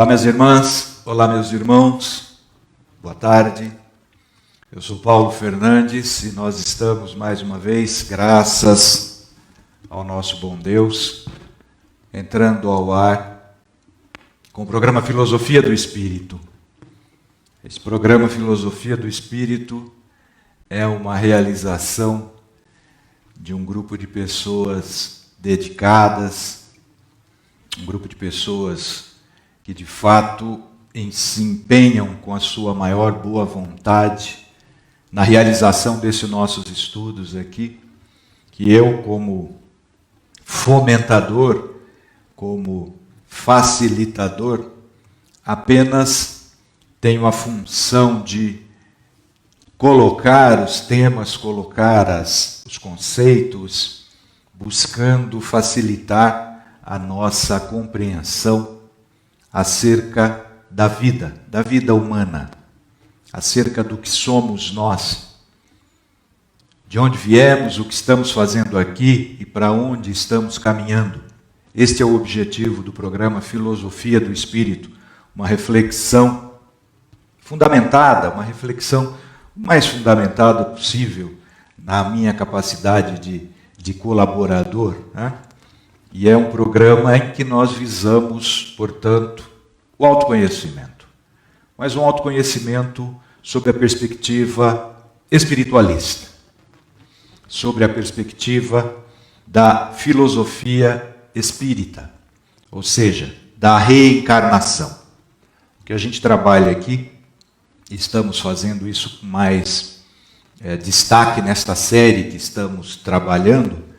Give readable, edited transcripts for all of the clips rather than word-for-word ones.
Olá, minhas irmãs, olá, meus irmãos, boa tarde. Eu sou Paulo Fernandes e nós estamos mais uma vez, graças ao nosso bom Deus, entrando ao ar com o programa Filosofia do Espírito. Esse programa Filosofia do Espírito é uma realização de um grupo de pessoas dedicadas, um grupo de pessoas que de fato se empenham com a sua maior boa vontade na realização desses nossos estudos aqui, que eu, como fomentador, como facilitador, apenas tenho a função de colocar os temas, colocar os conceitos, buscando facilitar a nossa compreensão acerca da vida humana, acerca do que somos nós, de onde viemos, o que estamos fazendo aqui e para onde estamos caminhando. Este é o objetivo do programa Filosofia do Espírito, uma reflexão fundamentada, uma reflexão o mais fundamentada possível na minha capacidade de colaborador, né? E é um programa em que nós visamos, portanto, o autoconhecimento. Mas um autoconhecimento sob a perspectiva espiritualista, sobre a perspectiva da filosofia espírita, ou seja, da reencarnação. O que a gente trabalha aqui, estamos fazendo isso com mais destaque nesta série que estamos trabalhando,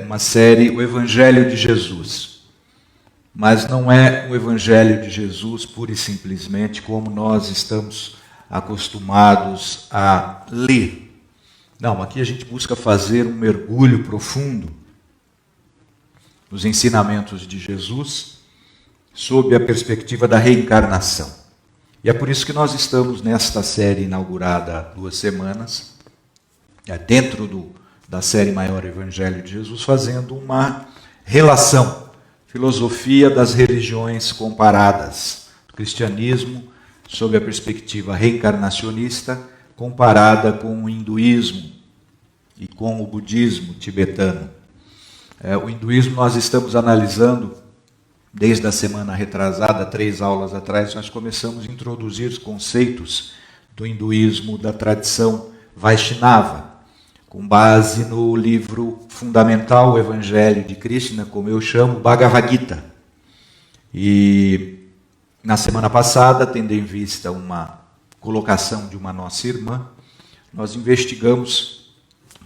uma série, o Evangelho de Jesus. Mas não é o Evangelho de Jesus pura e simplesmente como nós estamos acostumados a ler. Não, aqui a gente busca fazer um mergulho profundo nos ensinamentos de Jesus sob a perspectiva da reencarnação. E é por isso que nós estamos nesta série inaugurada há 2 semanas, dentro da série maior Evangelho de Jesus, fazendo uma relação, filosofia das religiões comparadas, do cristianismo sob a perspectiva reencarnacionista, comparada com o hinduísmo e com o budismo tibetano. O hinduísmo nós estamos analisando desde a semana retrasada, 3 aulas atrás, nós começamos a introduzir os conceitos do hinduísmo da tradição Vaishnava, com base no livro fundamental, o Evangelho de Krishna, como eu chamo, Bhagavad Gita. E na semana passada, tendo em vista uma colocação de uma nossa irmã, nós investigamos,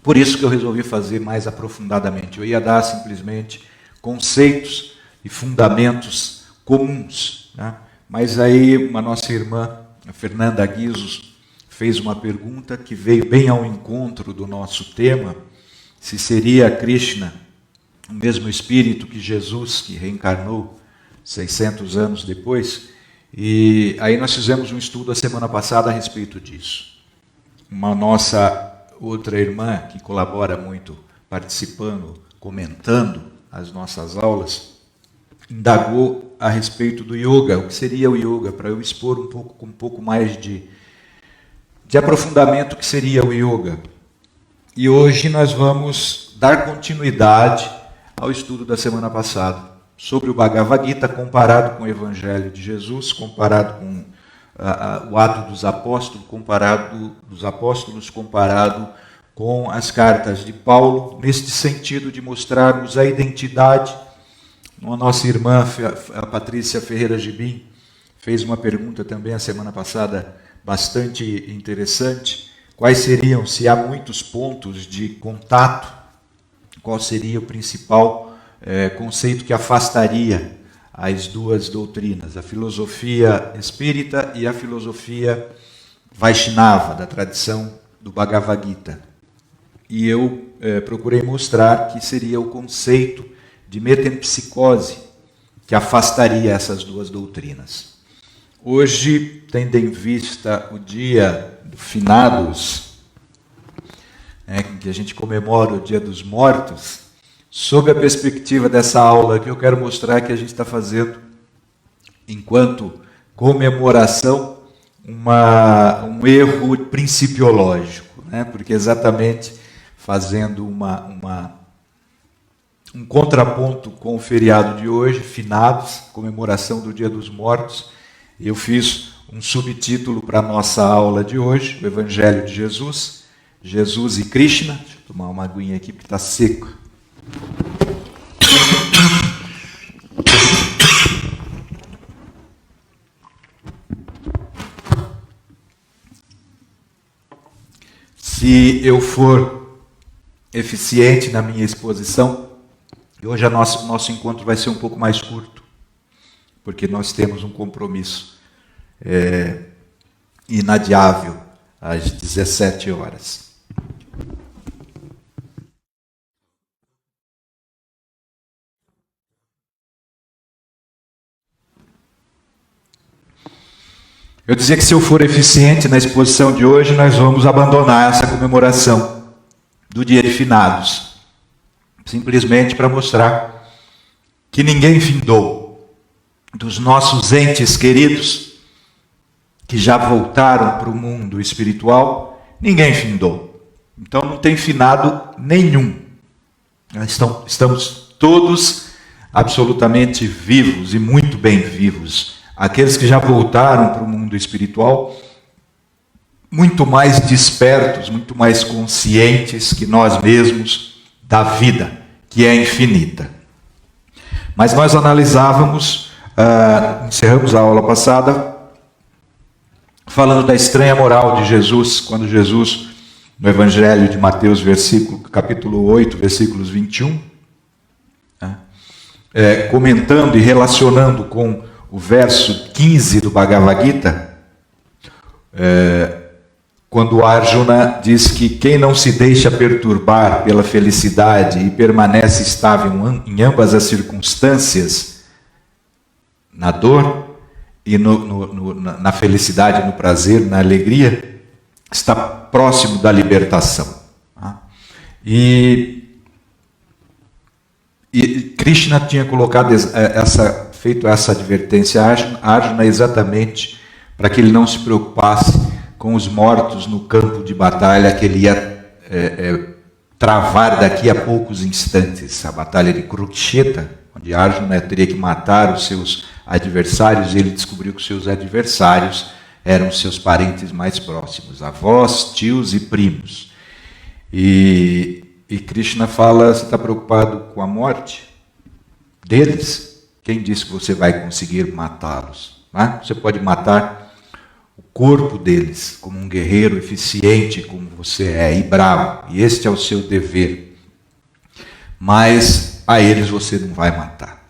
por isso que eu resolvi fazer mais aprofundadamente. Eu ia dar simplesmente conceitos e fundamentos comuns, né? Mas aí uma nossa irmã, a Fernanda Guizos, fez uma pergunta que veio bem ao encontro do nosso tema, se seria Krishna o mesmo espírito que Jesus, que reencarnou 600 anos depois. E aí nós fizemos um estudo a semana passada a respeito disso. Uma nossa outra irmã, que colabora muito, participando, comentando as nossas aulas, indagou a respeito do yoga, o que seria o yoga, para eu expor com um pouco mais de aprofundamento o que seria o yoga. E hoje nós vamos dar continuidade ao estudo da semana passada, sobre o Bhagavad Gita, comparado com o Evangelho de Jesus, comparado com o Ato dos Apóstolos, comparado com as cartas de Paulo, neste sentido de mostrarmos a identidade. A nossa irmã, a Patrícia Ferreira Gibim, fez uma pergunta também a semana passada bastante interessante. Quais seriam, se há muitos pontos de contato, qual seria o principal conceito que afastaria as duas doutrinas, a filosofia espírita e a filosofia Vaishnava, da tradição do Bhagavad Gita. E eu procurei mostrar que seria o conceito de metempsicose que afastaria essas duas doutrinas. Hoje, tendo em vista o dia do finados, que a gente comemora o Dia dos Mortos, sob a perspectiva dessa aula que eu quero mostrar que a gente está fazendo enquanto comemoração, um erro principiológico, né? Porque exatamente fazendo um contraponto com o feriado de hoje, finados, comemoração do Dia dos Mortos, eu fiz um subtítulo para a nossa aula de hoje, o Evangelho de Jesus, Jesus e Krishna. Deixa eu tomar uma aguinha aqui porque está seco. Se eu for eficiente na minha exposição, hoje nosso encontro vai ser um pouco mais curto, porque nós temos um compromisso inadiável às 17 horas. Eu dizia que se eu for eficiente na exposição de hoje, nós vamos abandonar essa comemoração do Dia de Finados, simplesmente para mostrar que ninguém findou dos nossos entes queridos que já voltaram para o mundo espiritual, ninguém findou. Então não tem finado nenhum. Estamos todos absolutamente vivos e muito bem vivos. Aqueles que já voltaram para o mundo espiritual, muito mais despertos, muito mais conscientes que nós mesmos da vida, que é infinita. Mas nós analisávamos, encerramos a aula passada, falando da estranha moral de Jesus, quando Jesus, no Evangelho de Mateus, capítulo 8, versículos 21, comentando e relacionando com o verso 15 do Bhagavad Gita, quando Arjuna diz que quem não se deixa perturbar pela felicidade e permanece estável em ambas as circunstâncias, na dor e na felicidade, no prazer, na alegria, está próximo da libertação. E Krishna tinha colocado feito essa advertência a Arjuna exatamente para que ele não se preocupasse com os mortos no campo de batalha que ele ia travar daqui a poucos instantes, a batalha de Kurukshetra, onde Arjuna teria que matar os seus adversários, e ele descobriu que os seus adversários eram seus parentes mais próximos, avós, tios e primos. E Krishna fala: você está preocupado com a morte deles? Quem disse que você vai conseguir matá-los? Você pode matar o corpo deles como um guerreiro eficiente como você é, e bravo, e este é o seu dever. Mas a eles você não vai matar.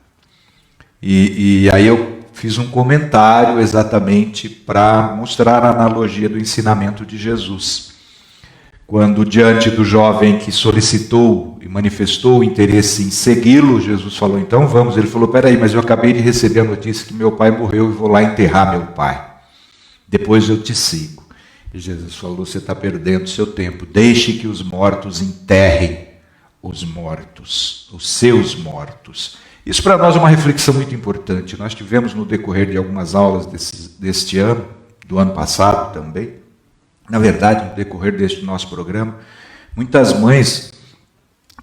E aí eu fiz um comentário exatamente para mostrar a analogia do ensinamento de Jesus. Quando, diante do jovem que solicitou e manifestou o interesse em segui-lo, Jesus falou: então vamos. Ele falou: peraí, mas eu acabei de receber a notícia que meu pai morreu e vou lá enterrar meu pai. Depois eu te sigo. E Jesus falou: você está perdendo seu tempo. Deixe que os mortos enterrem os mortos, os seus mortos. Isso para nós é uma reflexão muito importante. Nós tivemos no decorrer de algumas aulas deste ano, do ano passado também, na verdade, no decorrer deste nosso programa, muitas mães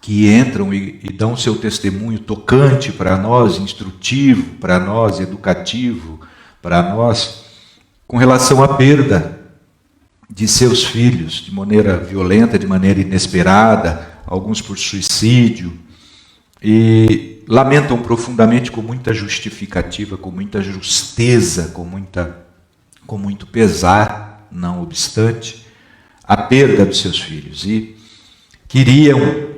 que entram e dão seu testemunho tocante para nós, instrutivo para nós, educativo para nós, com relação à perda de seus filhos, de maneira violenta, de maneira inesperada, alguns por suicídio, e lamentam profundamente, com muita justificativa, com muita justeza, com muito pesar, não obstante, a perda dos seus filhos, e queriam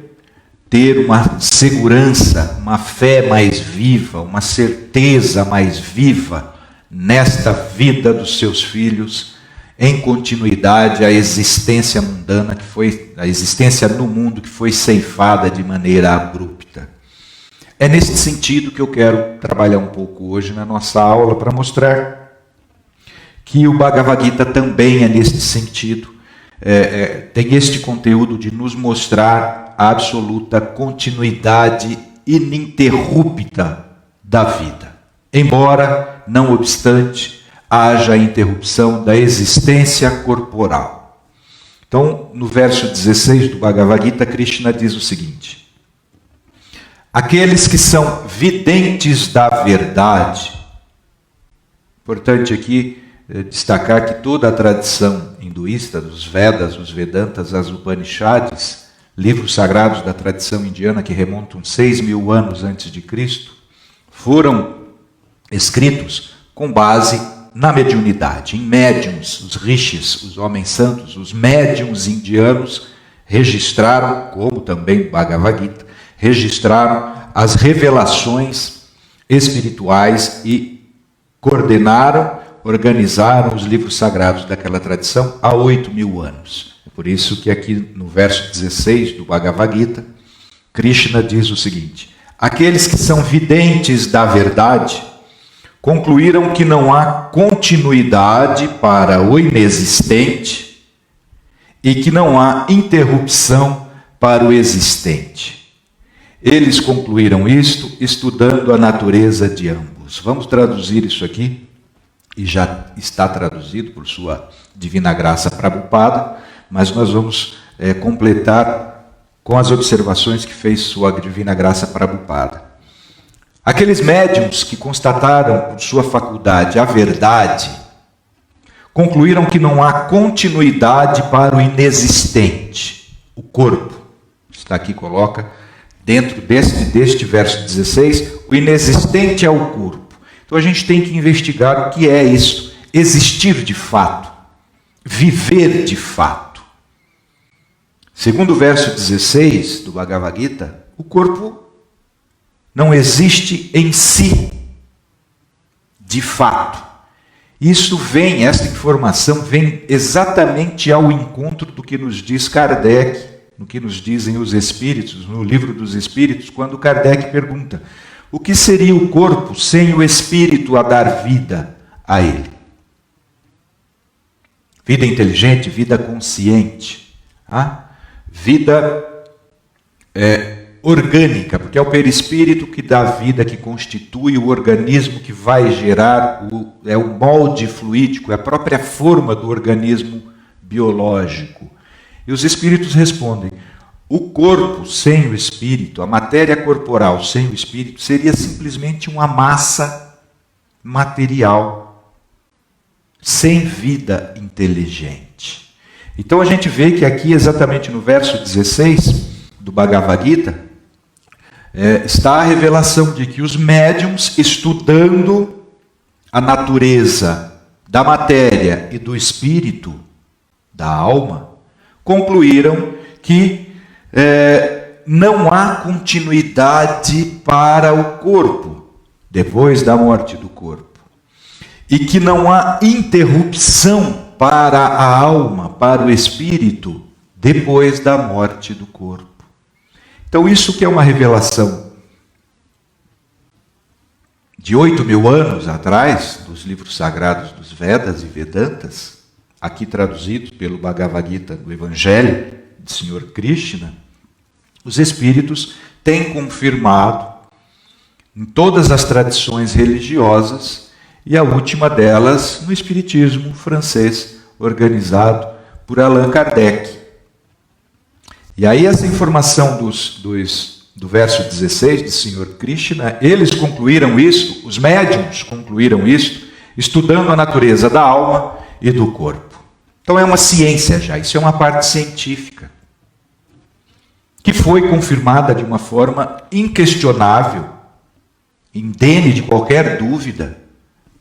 ter uma segurança, uma fé mais viva, uma certeza mais viva nesta vida dos seus filhos, em continuidade à existência mundana, que foi a existência no mundo que foi ceifada de maneira abrupta. É nesse sentido que eu quero trabalhar um pouco hoje na nossa aula, para mostrar que o Bhagavad Gita também é neste sentido, tem este conteúdo de nos mostrar a absoluta continuidade ininterrupta da vida. Embora não obstante, haja a interrupção da existência corporal. Então, no verso 16 do Bhagavad Gita, Krishna diz o seguinte: aqueles que são videntes da verdade. Importante aqui destacar que toda a tradição hinduísta, dos Vedas, os Vedantas, as Upanishads, livros sagrados da tradição indiana que remontam 6.000 anos antes de Cristo, foram escritos com base na mediunidade, em médiuns. Os rishis, os homens santos, os médiuns indianos registraram, como também o Bhagavad Gita, registraram as revelações espirituais e coordenaram, organizaram os livros sagrados daquela tradição há 8.000 anos. É por isso que aqui no verso 16 do Bhagavad Gita, Krishna diz o seguinte: aqueles que são videntes da verdade concluíram que não há continuidade para o inexistente e que não há interrupção para o existente. Eles concluíram isto estudando a natureza de ambos. Vamos traduzir isso aqui, e já está traduzido por sua divina graça Prabhupada, mas nós vamos completar com as observações que fez sua divina graça Prabhupada. Aqueles médiuns que constataram por sua faculdade a verdade, concluíram que não há continuidade para o inexistente, o corpo. Está aqui, coloca, dentro deste verso 16, o inexistente é o corpo. Então a gente tem que investigar o que é isso, existir de fato, viver de fato. Segundo o verso 16 do Bhagavad Gita, o corpo não existe em si, de fato. Esta informação vem exatamente ao encontro do que nos diz Kardec, no que nos dizem os Espíritos, no Livro dos Espíritos, quando Kardec pergunta: o que seria o corpo sem o Espírito a dar vida a ele? Vida inteligente, vida consciente, vida orgânica, porque é o perispírito que dá vida, que constitui o organismo que vai gerar, o molde fluídico, é a própria forma do organismo biológico. E os espíritos respondem: o corpo sem o espírito, a matéria corporal sem o espírito, seria simplesmente uma massa material, sem vida inteligente. Então a gente vê que aqui, exatamente no verso 16 do Bhagavad Gita, está a revelação de que os médiuns, estudando a natureza da matéria e do espírito, da alma, concluíram que não há continuidade para o corpo depois da morte do corpo, e que não há interrupção para a alma, para o espírito, depois da morte do corpo. Então isso que é uma revelação de 8.000 anos atrás, dos livros sagrados dos Vedas e Vedantas, aqui traduzidos pelo Bhagavad Gita do Evangelho do Senhor Krishna, os espíritos têm confirmado em todas as tradições religiosas, e a última delas no espiritismo francês, organizado por Allan Kardec. E aí essa informação do verso 16 do Senhor Krishna, eles concluíram isso, os médiuns concluíram isso, estudando a natureza da alma e do corpo. Então é uma ciência já, isso é uma parte científica, que foi confirmada de uma forma inquestionável, indene de qualquer dúvida,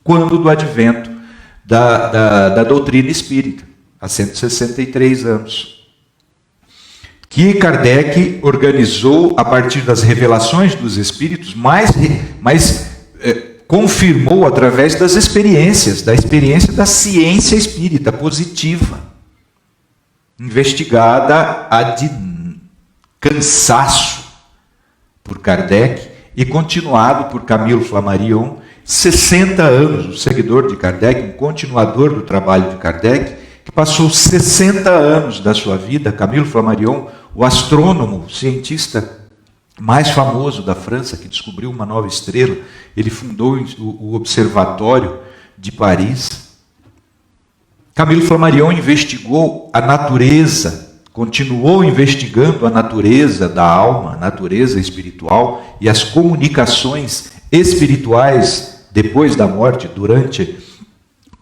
quando do advento da doutrina espírita, há 163 anos. Que Kardec organizou a partir das revelações dos espíritos, mas confirmou através das experiências, da experiência da ciência espírita positiva, investigada de cansaço por Kardec e continuado por Camilo Flammarion, 60 anos, o seguidor de Kardec, um continuador do trabalho de Kardec, que passou 60 anos da sua vida, Camilo Flammarion, o astrônomo, cientista mais famoso da França, que descobriu uma nova estrela. Ele fundou o Observatório de Paris. Camilo Flammarion investigou a natureza, continuou investigando a natureza da alma, a natureza espiritual e as comunicações espirituais depois da morte, durante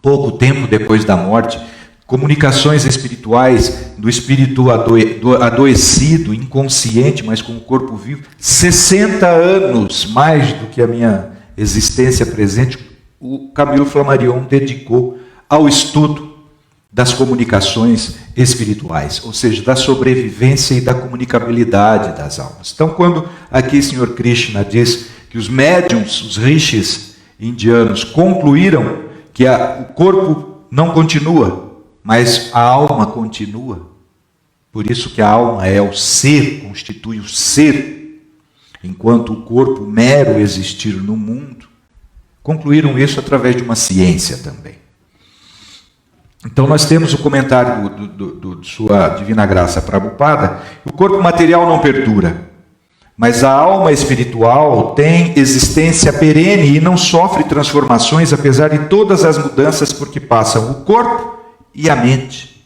pouco tempo depois da morte, comunicações espirituais do espírito adoecido, inconsciente, mas com o corpo vivo. 60 anos, mais do que a minha existência presente, o Camilo Flammarion dedicou ao estudo das comunicações espirituais, ou seja, da sobrevivência e da comunicabilidade das almas. Então, quando aqui o Sr. Krishna diz que os médiums, os rishis indianos, concluíram que o corpo não continua, mas a alma continua. Por isso que a alma é o ser, constitui o ser, enquanto o corpo mero existir no mundo. Concluíram isso através de uma ciência também. Então nós temos o comentário de Sua Divina Graça Prabhupada: o corpo material não perdura, mas a alma espiritual tem existência perene e não sofre transformações, apesar de todas as mudanças por que passam o corpo e a mente.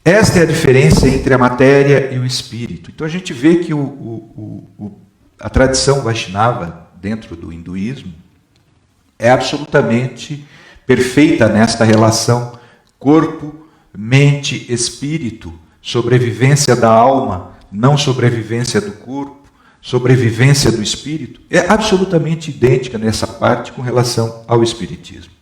Esta é a diferença entre a matéria e o espírito. Então a gente vê que a tradição Vaishnava, dentro do hinduísmo, é absolutamente perfeita nesta relação corpo, mente, espírito, sobrevivência da alma, não sobrevivência do corpo, sobrevivência do espírito. É absolutamente idêntica nessa parte com relação ao espiritismo.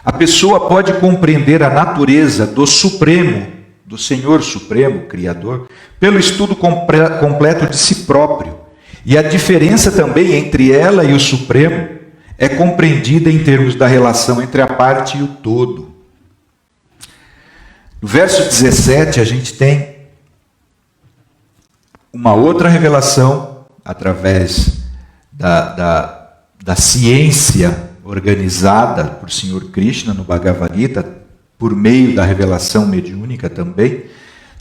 A pessoa pode compreender a natureza do Supremo, do Senhor Supremo, Criador, pelo estudo completo de si próprio. E a diferença também entre ela e o Supremo é compreendida em termos da relação entre a parte e o todo. No verso 17, a gente tem uma outra revelação através da ciência organizada por Sr. Krishna no Bhagavad Gita, por meio da revelação mediúnica também.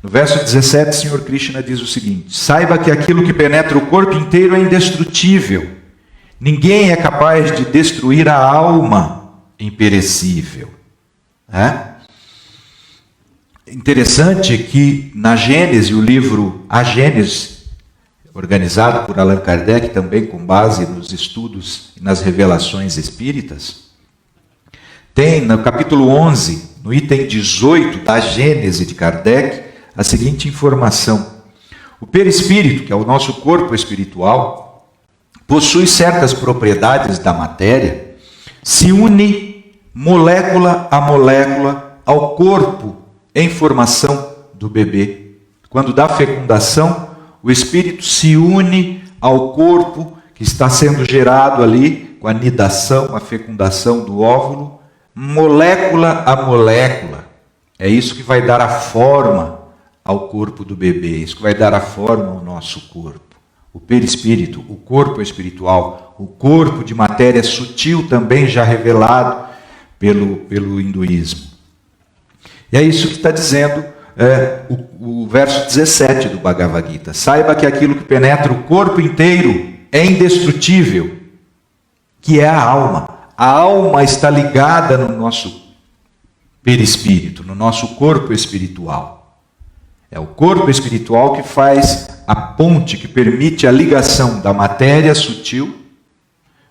No verso 17, o Sr. Krishna diz o seguinte: saiba que aquilo que penetra o corpo inteiro é indestrutível. Ninguém é capaz de destruir a alma imperecível. Interessante que na Gênese, o livro A Gênese, organizado por Allan Kardec, também com base nos estudos e nas revelações espíritas, tem no capítulo 11, no item 18 da Gênese de Kardec, a seguinte informação: o perispírito, que é o nosso corpo espiritual, possui certas propriedades da matéria, se une molécula a molécula ao corpo em formação do bebê. Quando dá fecundação, o espírito se une ao corpo que está sendo gerado ali, com a nidação, a fecundação do óvulo, molécula a molécula. É isso que vai dar a forma ao corpo do bebê, isso que vai dar a forma ao nosso corpo. O perispírito, o corpo espiritual, o corpo de matéria sutil também já revelado pelo hinduísmo. E é isso que está dizendo o verso 17 do Bhagavad Gita. Saiba que aquilo que penetra o corpo inteiro é indestrutível, que é a alma. A alma está ligada no nosso perispírito, no nosso corpo espiritual. É o corpo espiritual que faz a ponte, que permite a ligação da matéria sutil,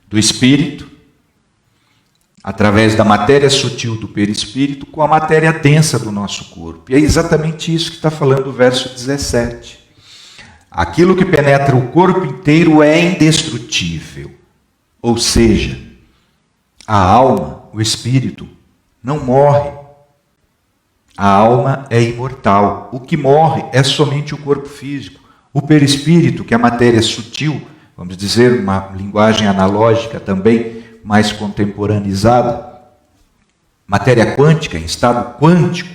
do espírito, através da matéria sutil do perispírito, com a matéria densa do nosso corpo. E é exatamente isso que está falando o verso 17. Aquilo que penetra o corpo inteiro é indestrutível. Ou seja, a alma, o espírito, não morre. A alma é imortal. O que morre é somente o corpo físico. O perispírito, que é a matéria sutil, vamos dizer, uma linguagem analógica também, mais contemporaneizada, matéria quântica, em estado quântico,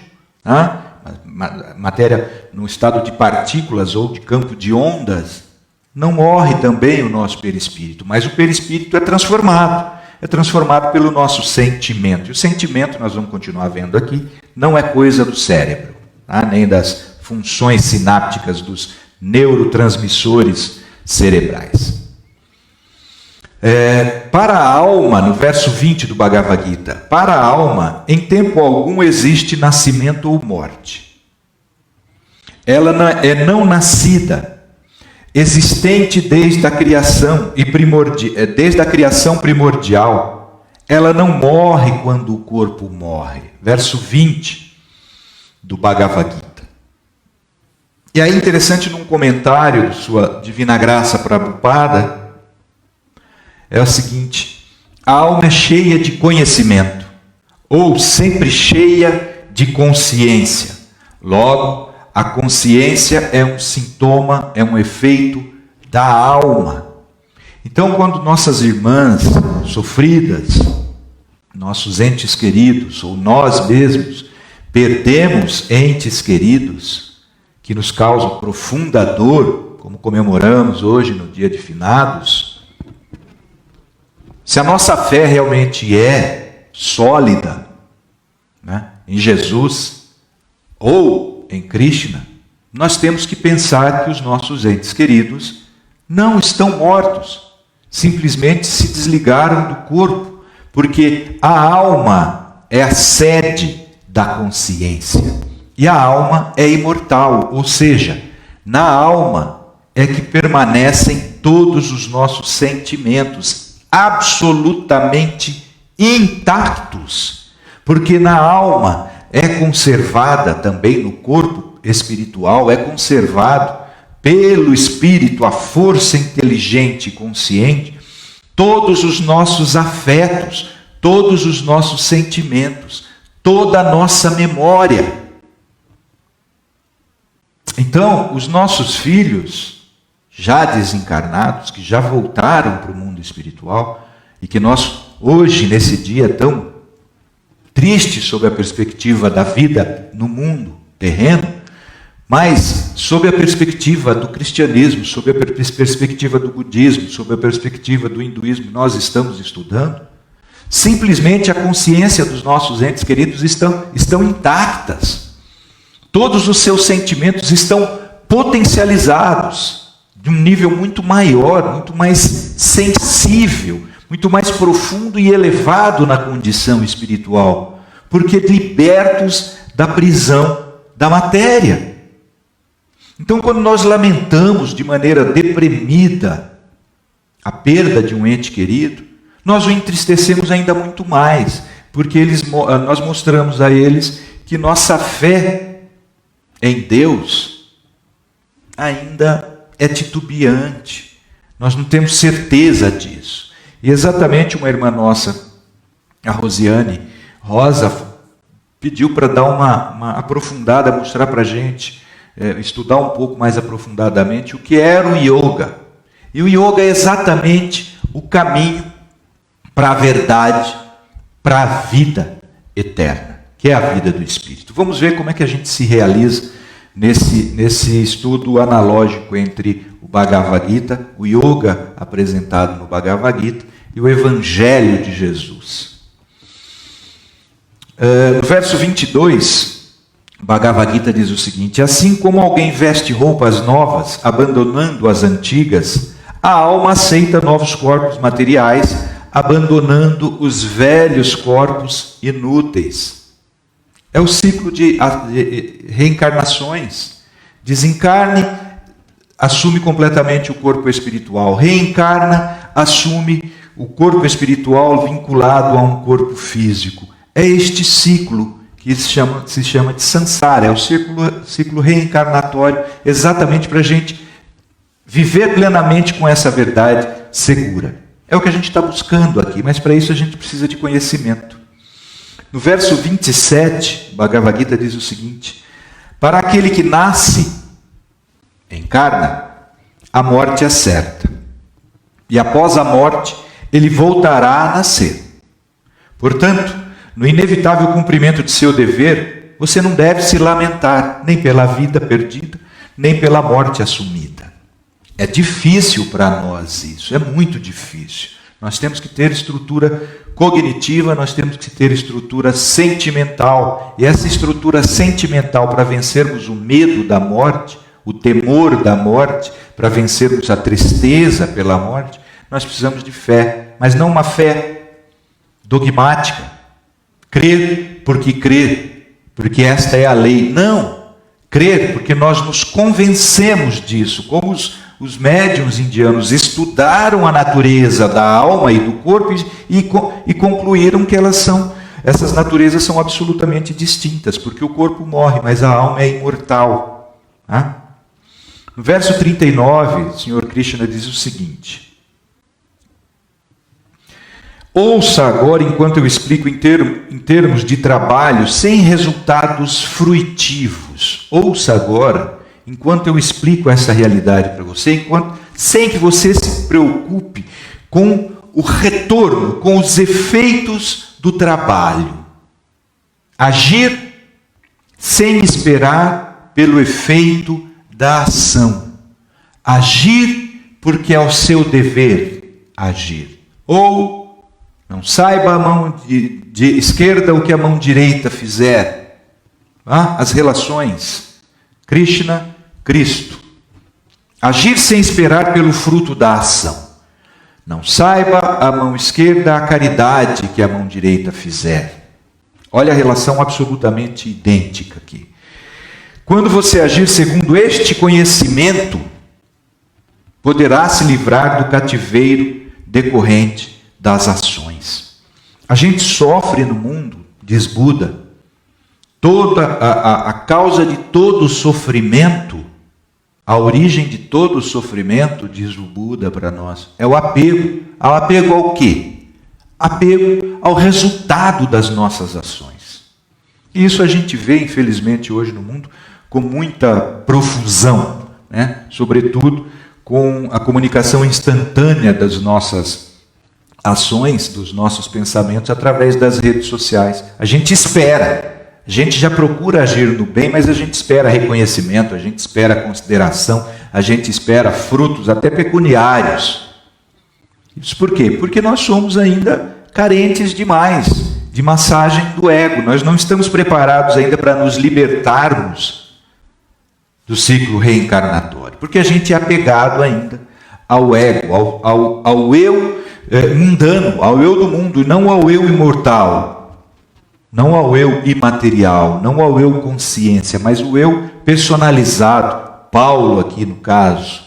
matéria no estado de partículas ou de campo de ondas, não morre também o nosso perispírito, mas o perispírito é transformado pelo nosso sentimento. E o sentimento, nós vamos continuar vendo aqui, não é coisa do cérebro, nem das funções sinápticas dos neurotransmissores cerebrais. Para a alma, no verso 20 do Bhagavad Gita, para a alma, em tempo algum existe nascimento ou morte. Ela é não nascida, existente desde a criação desde a criação primordial. Ela não morre quando o corpo morre. Verso 20 do Bhagavad Gita. E aí, interessante, num comentário de Sua Divina Graça Prabhupada, é o seguinte: a alma é cheia de conhecimento, ou sempre cheia de consciência. Logo, a consciência é um sintoma, é um efeito da alma. Então, quando nossas irmãs sofridas, nossos entes queridos, ou nós mesmos, perdemos entes queridos que nos causam profunda dor, como comemoramos hoje no dia de finados, se a nossa fé realmente é sólida, né, em Jesus ou em Krishna, nós temos que pensar que os nossos entes queridos não estão mortos, simplesmente se desligaram do corpo, porque a alma é a sede da consciência. E a alma é imortal, ou seja, na alma é que permanecem todos os nossos sentimentos, absolutamente intactos, porque na alma é conservada também no corpo espiritual, é conservado pelo espírito, a força inteligente e consciente, todos os nossos afetos, todos os nossos sentimentos, toda a nossa memória. Então, os nossos filhos, já desencarnados, que já voltaram para o mundo espiritual, e que nós, hoje, nesse dia tão triste sob a perspectiva da vida no mundo terreno, mas sob a perspectiva do cristianismo, sob a perspectiva do budismo, sob a perspectiva do hinduísmo, nós estamos estudando, simplesmente a consciência dos nossos entes queridos estão intactas. Todos os seus sentimentos estão potencializados de um nível muito maior, muito mais sensível, muito mais profundo e elevado na condição espiritual, porque libertos da prisão da matéria. Então, quando nós lamentamos de maneira deprimida a perda de um ente querido, nós o entristecemos ainda muito mais, porque nós mostramos a eles que nossa fé em Deus ainda é titubeante. Nós não temos certeza disso. E exatamente uma irmã nossa, a Rosiane Rosa, pediu para dar uma aprofundada, mostrar para a gente, estudar um pouco mais aprofundadamente o que era o yoga. E o yoga é exatamente o caminho para a verdade, para a vida eterna, que é a vida do Espírito. Vamos ver como é que a gente se realiza nesse estudo analógico entre o Bhagavad Gita, o yoga apresentado no Bhagavad Gita e o Evangelho de Jesus. No verso 22, Bhagavad Gita diz o seguinte: assim como alguém veste roupas novas, abandonando as antigas, a alma aceita novos corpos materiais, abandonando os velhos corpos inúteis. É o ciclo de reencarnações. Desencarne, assume completamente o corpo espiritual. Reencarna, assume o corpo espiritual vinculado a um corpo físico. É este ciclo que se chama de samsara. É o ciclo reencarnatório, exatamente para a gente viver plenamente com essa verdade segura. É o que a gente está buscando aqui, mas para isso a gente precisa de conhecimento. No verso 27, Bhagavad Gita diz o seguinte: para aquele que nasce, encarna, a morte é certa. E após a morte, ele voltará a nascer. Portanto, no inevitável cumprimento de seu dever, você não deve se lamentar, nem pela vida perdida, nem pela morte assumida. É difícil para nós isso, é muito difícil. Nós temos que ter estrutura cognitiva, nós temos que ter estrutura sentimental. E essa estrutura sentimental, para vencermos o medo da morte, o temor da morte, para vencermos a tristeza pela morte, nós precisamos de fé, mas não uma fé dogmática. Crer porque esta é a lei. Não, crer porque nós nos convencemos disso, como os médiuns indianos estudaram a natureza da alma e do corpo e concluíram que essas naturezas são absolutamente distintas, porque o corpo morre, mas a alma é imortal. No verso 39, o Sr. Krishna diz o seguinte: ouça agora enquanto eu explico em termos de trabalho sem resultados fruitivos. Ouça agora enquanto eu explico essa realidade para você, sem que você se preocupe com o retorno, com os efeitos do trabalho. Agir sem esperar pelo efeito da ação. Agir porque é o seu dever agir. Ou não saiba a mão de esquerda o que a mão direita fizer. As relações. Krishna, Cristo. Agir sem esperar pelo fruto da ação. Não saiba a mão esquerda a caridade que a mão direita fizer. Olha a relação absolutamente idêntica aqui. Quando você agir segundo este conhecimento, poderá se livrar do cativeiro decorrente das ações. A gente sofre no mundo, diz Buda, toda a causa de todo o sofrimento, a origem de todo o sofrimento, diz o Buda para nós, é o apego. O apego ao quê? Apego ao resultado das nossas ações. E isso a gente vê, infelizmente, hoje no mundo, com muita profusão, né? Sobretudo com a comunicação instantânea das nossas ações, dos nossos pensamentos, através das redes sociais. A gente espera. A gente já procura agir no bem, mas a gente espera reconhecimento, a gente espera consideração, a gente espera frutos até pecuniários. Isso por quê? Porque nós somos ainda carentes demais de massagem do ego. Nós não estamos preparados ainda para nos libertarmos do ciclo reencarnatório, porque a gente é apegado ainda ao ego, ao eu mundano, ao eu do mundo, e não ao eu imortal. Não ao eu imaterial, não ao eu consciência, mas o eu personalizado, Paulo aqui no caso.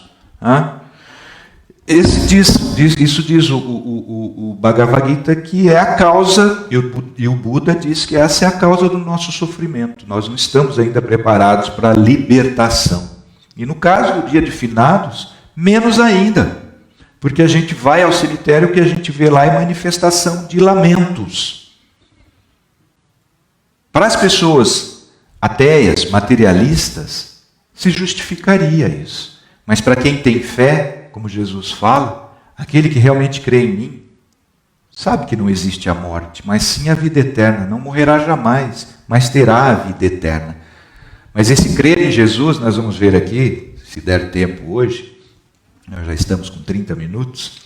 Isso diz o Bhagavad Gita, que é a causa, e o Buda diz que essa é a causa do nosso sofrimento. Nós não estamos ainda preparados para a libertação. E no caso do dia de finados, menos ainda, porque a gente vai ao cemitério, o que a gente vê lá é manifestação de lamentos. Para as pessoas ateias, materialistas, se justificaria isso. Mas para quem tem fé, como Jesus fala, aquele que realmente crê em mim, sabe que não existe a morte, mas sim a vida eterna. Não morrerá jamais, mas terá a vida eterna. Mas esse crer em Jesus, nós vamos ver aqui, se der tempo hoje, nós já estamos com 30 minutos,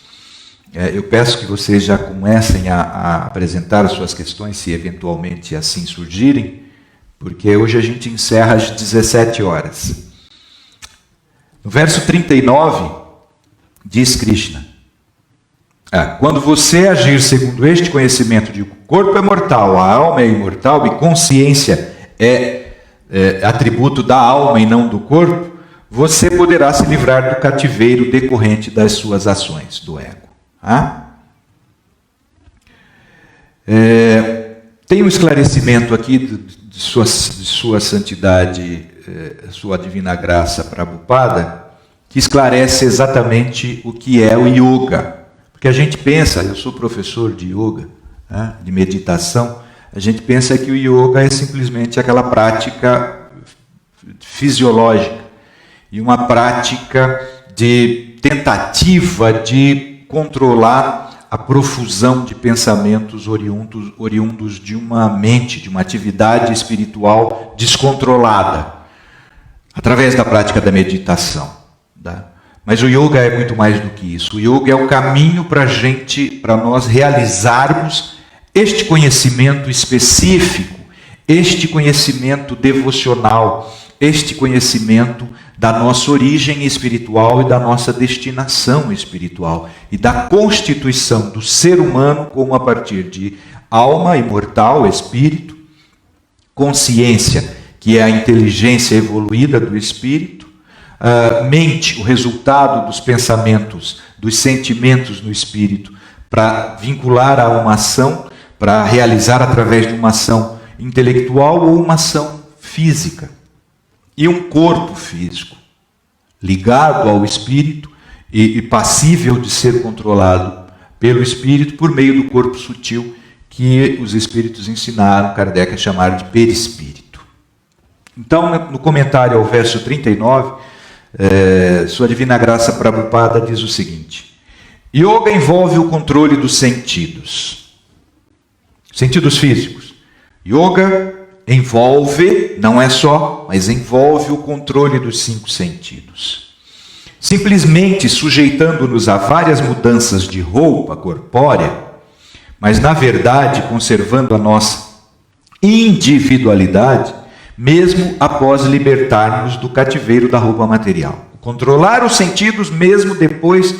eu peço que vocês já comecem a apresentar as suas questões, se eventualmente assim surgirem, porque hoje a gente encerra às 17 horas. No verso 39, diz Krishna, quando você agir segundo este conhecimento de que o corpo é mortal, a alma é imortal e consciência é atributo da alma e não do corpo, você poderá se livrar do cativeiro decorrente das suas ações, do ego. Tem um esclarecimento aqui de sua santidade, sua divina graça Prabhupada, que esclarece exatamente o que é o yoga. Porque a gente pensa, eu sou professor de yoga, de meditação, a gente pensa que o yoga é simplesmente aquela prática fisiológica e uma prática de tentativa de controlar a profusão de pensamentos oriundos de uma mente, de uma atividade espiritual descontrolada, através da prática da meditação. Mas o yoga é muito mais do que isso. O yoga é o caminho para nós realizarmos este conhecimento específico, este conhecimento devocional, este conhecimento da nossa origem espiritual e da nossa destinação espiritual e da constituição do ser humano como a partir de alma imortal, espírito, consciência, que é a inteligência evoluída do espírito, mente, o resultado dos pensamentos, dos sentimentos no espírito, para vincular a uma ação, para realizar através de uma ação intelectual ou uma ação física. E um corpo físico, ligado ao espírito e passível de ser controlado pelo espírito por meio do corpo sutil, que os espíritos ensinaram Kardec a chamar de perispírito. Então, no comentário ao verso 39, Sua Divina Graça Prabhupada diz o seguinte: Yoga envolve o controle dos sentidos físicos. Yoga envolve, não é só, mas envolve o controle dos 5 sentidos. Simplesmente sujeitando-nos a várias mudanças de roupa corpórea, mas na verdade conservando a nossa individualidade, mesmo após libertarmos do cativeiro da roupa material. Controlar os sentidos mesmo depois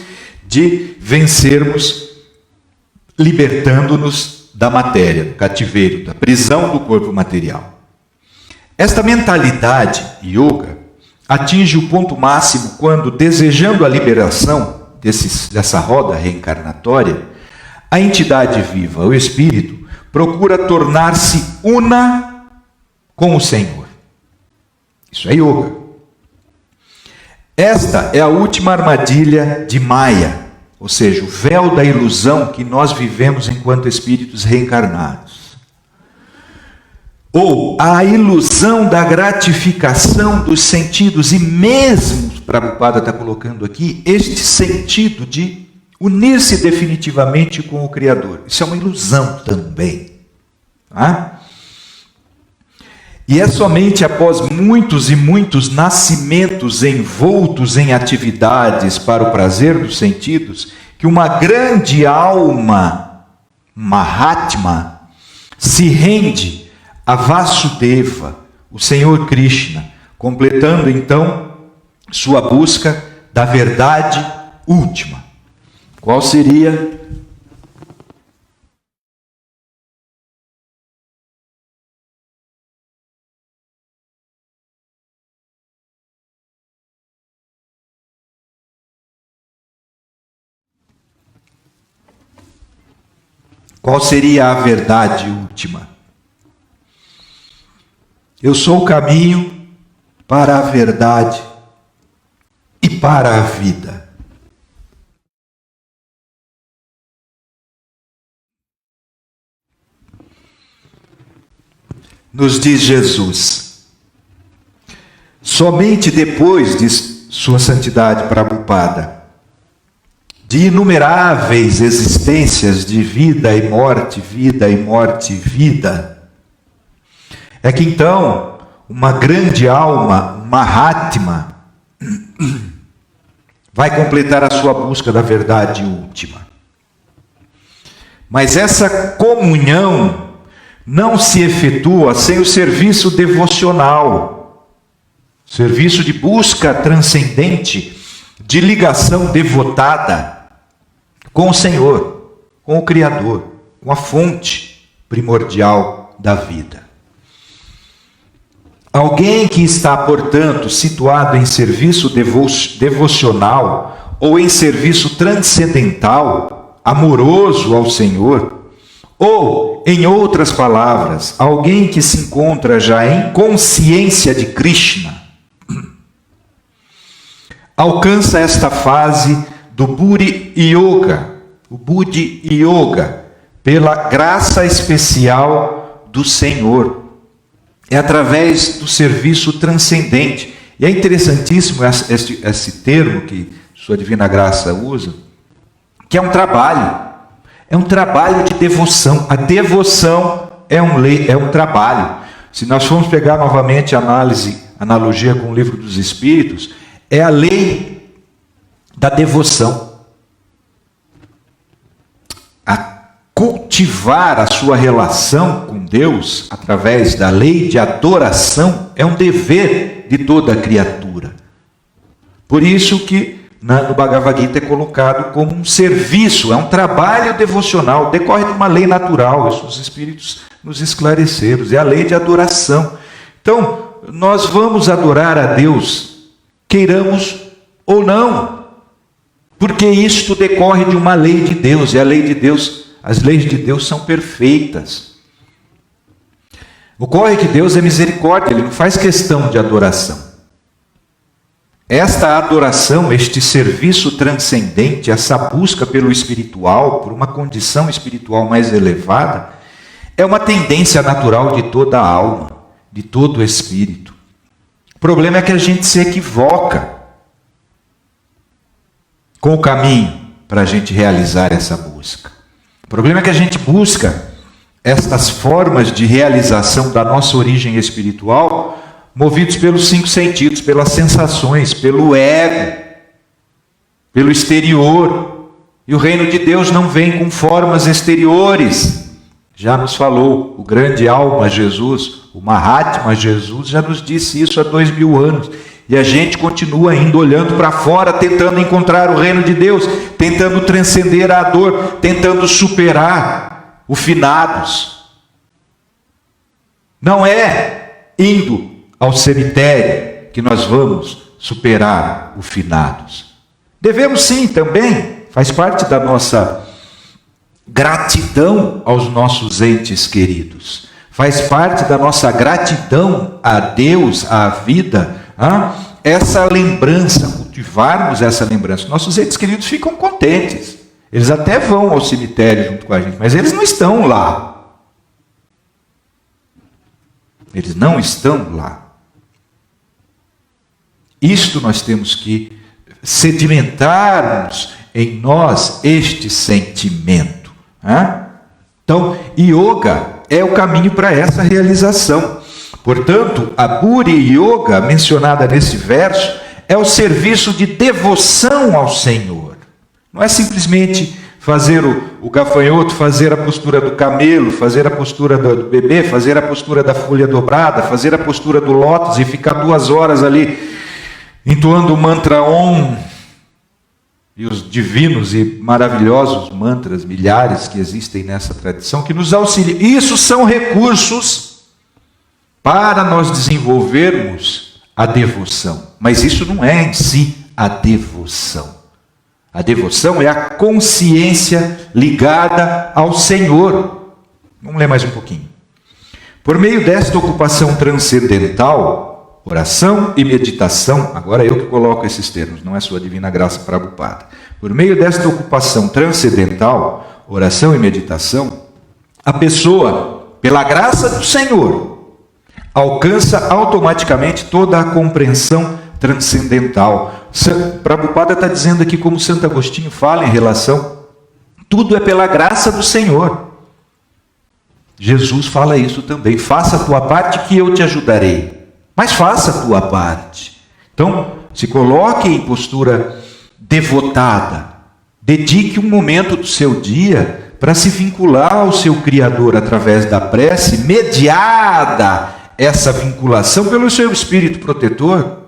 de vencermos, libertando-nos da matéria, do cativeiro, da prisão do corpo material. Esta mentalidade yoga atinge o ponto máximo quando, desejando a liberação dessa roda reencarnatória, a entidade viva, o espírito, procura tornar-se una com o Senhor. Isso é yoga. Esta é a última armadilha de Maya, ou seja, o véu da ilusão que nós vivemos enquanto espíritos reencarnados. Ou a ilusão da gratificação dos sentidos, e mesmo, Prabhupada está colocando aqui, este sentido de unir-se definitivamente com o Criador. Isso é uma ilusão também. Tá? E é somente após muitos e muitos nascimentos envoltos em atividades para o prazer dos sentidos, que uma grande alma, Mahatma, se rende a Vasudeva, o Senhor Krishna, completando então sua busca da verdade última. Qual seria? Qual seria a verdade última? Eu sou o caminho para a verdade e para a vida. Nos diz Jesus. Somente depois, diz Sua Santidade Prabhupada, de inumeráveis existências de vida e morte, vida e morte, vida, é que então uma grande alma, Mahatma, vai completar a sua busca da verdade última. Mas essa comunhão não se efetua sem o serviço devocional, serviço de busca transcendente, de ligação devotada com o Senhor, com o Criador, com a fonte primordial da vida. Alguém que está, portanto, situado em serviço devocional ou em serviço transcendental, amoroso ao Senhor, ou, em outras palavras, alguém que se encontra já em consciência de Krishna, alcança esta fase do Buddhi Yoga, o Buddhi Yoga, pela graça especial do Senhor. É através do serviço transcendente. E é interessantíssimo esse termo que Sua Divina Graça usa, que é um trabalho. É um trabalho de devoção. A devoção é um trabalho. Se nós formos pegar novamente a analogia com o Livro dos Espíritos, é a lei da devoção. A cultivar a sua relação com Deus através da lei de adoração é um dever de toda criatura. Por isso que no Bhagavad Gita é colocado como um serviço, é um trabalho devocional, decorre de uma lei natural, isso os Espíritos nos esclareceram, é a lei de adoração. Então, nós vamos adorar a Deus, queiramos ou não, porque isto decorre de uma lei de Deus, e a lei de Deus, as leis de Deus são perfeitas. Ocorre que Deus é misericórdia, Ele não faz questão de adoração. Esta adoração, este serviço transcendente, essa busca pelo espiritual, por uma condição espiritual mais elevada, é uma tendência natural de toda a alma, de todo o espírito. O problema é que a gente se equivoca com o caminho para a gente realizar essa busca. O problema é que a gente busca estas formas de realização da nossa origem espiritual movidos pelos 5 sentidos, pelas sensações, pelo ego, pelo exterior. E o reino de Deus não vem com formas exteriores. Já nos falou o grande alma Jesus, o Mahatma Jesus, já nos disse isso há 2000 anos. E a gente continua indo olhando para fora, tentando encontrar o reino de Deus, tentando transcender a dor, tentando superar o finados. Não é indo ao cemitério que nós vamos superar o finados. Devemos sim também, faz parte da nossa gratidão aos nossos entes queridos, faz parte da nossa gratidão a Deus, à vida, essa lembrança, cultivarmos essa lembrança. Nossos entes queridos ficam contentes, eles até vão ao cemitério junto com a gente, mas eles não estão lá. Eles não estão lá. Isto nós temos que sedimentarmos em nós este sentimento. Então, yoga é o caminho para essa realização. Portanto, a Buri Yoga, mencionada nesse verso, é o serviço de devoção ao Senhor. Não é simplesmente fazer o gafanhoto, fazer a postura do camelo, fazer a postura do bebê, fazer a postura da folha dobrada, fazer a postura do lótus e ficar 2 horas ali entoando o mantra Om e os divinos e maravilhosos mantras, milhares que existem nessa tradição, que nos auxiliam. Isso são recursos para nós desenvolvermos a devoção. Mas isso não é em si a devoção. A devoção é a consciência ligada ao Senhor. Vamos ler mais um pouquinho. Por meio desta ocupação transcendental, oração e meditação, agora eu que coloco esses termos, não é sua divina graça Prabhupada. Por meio desta ocupação transcendental, oração e meditação, a pessoa, pela graça do Senhor, alcança automaticamente toda a compreensão transcendental. Prabhupada está dizendo aqui, como Santo Agostinho fala em relação, tudo é pela graça do Senhor. Jesus fala isso também, faça a tua parte que eu te ajudarei. Mas faça a tua parte. Então, se coloque em postura devotada. Dedique um momento do seu dia para se vincular ao seu Criador através da prece, mediada essa vinculação pelo seu Espírito protetor,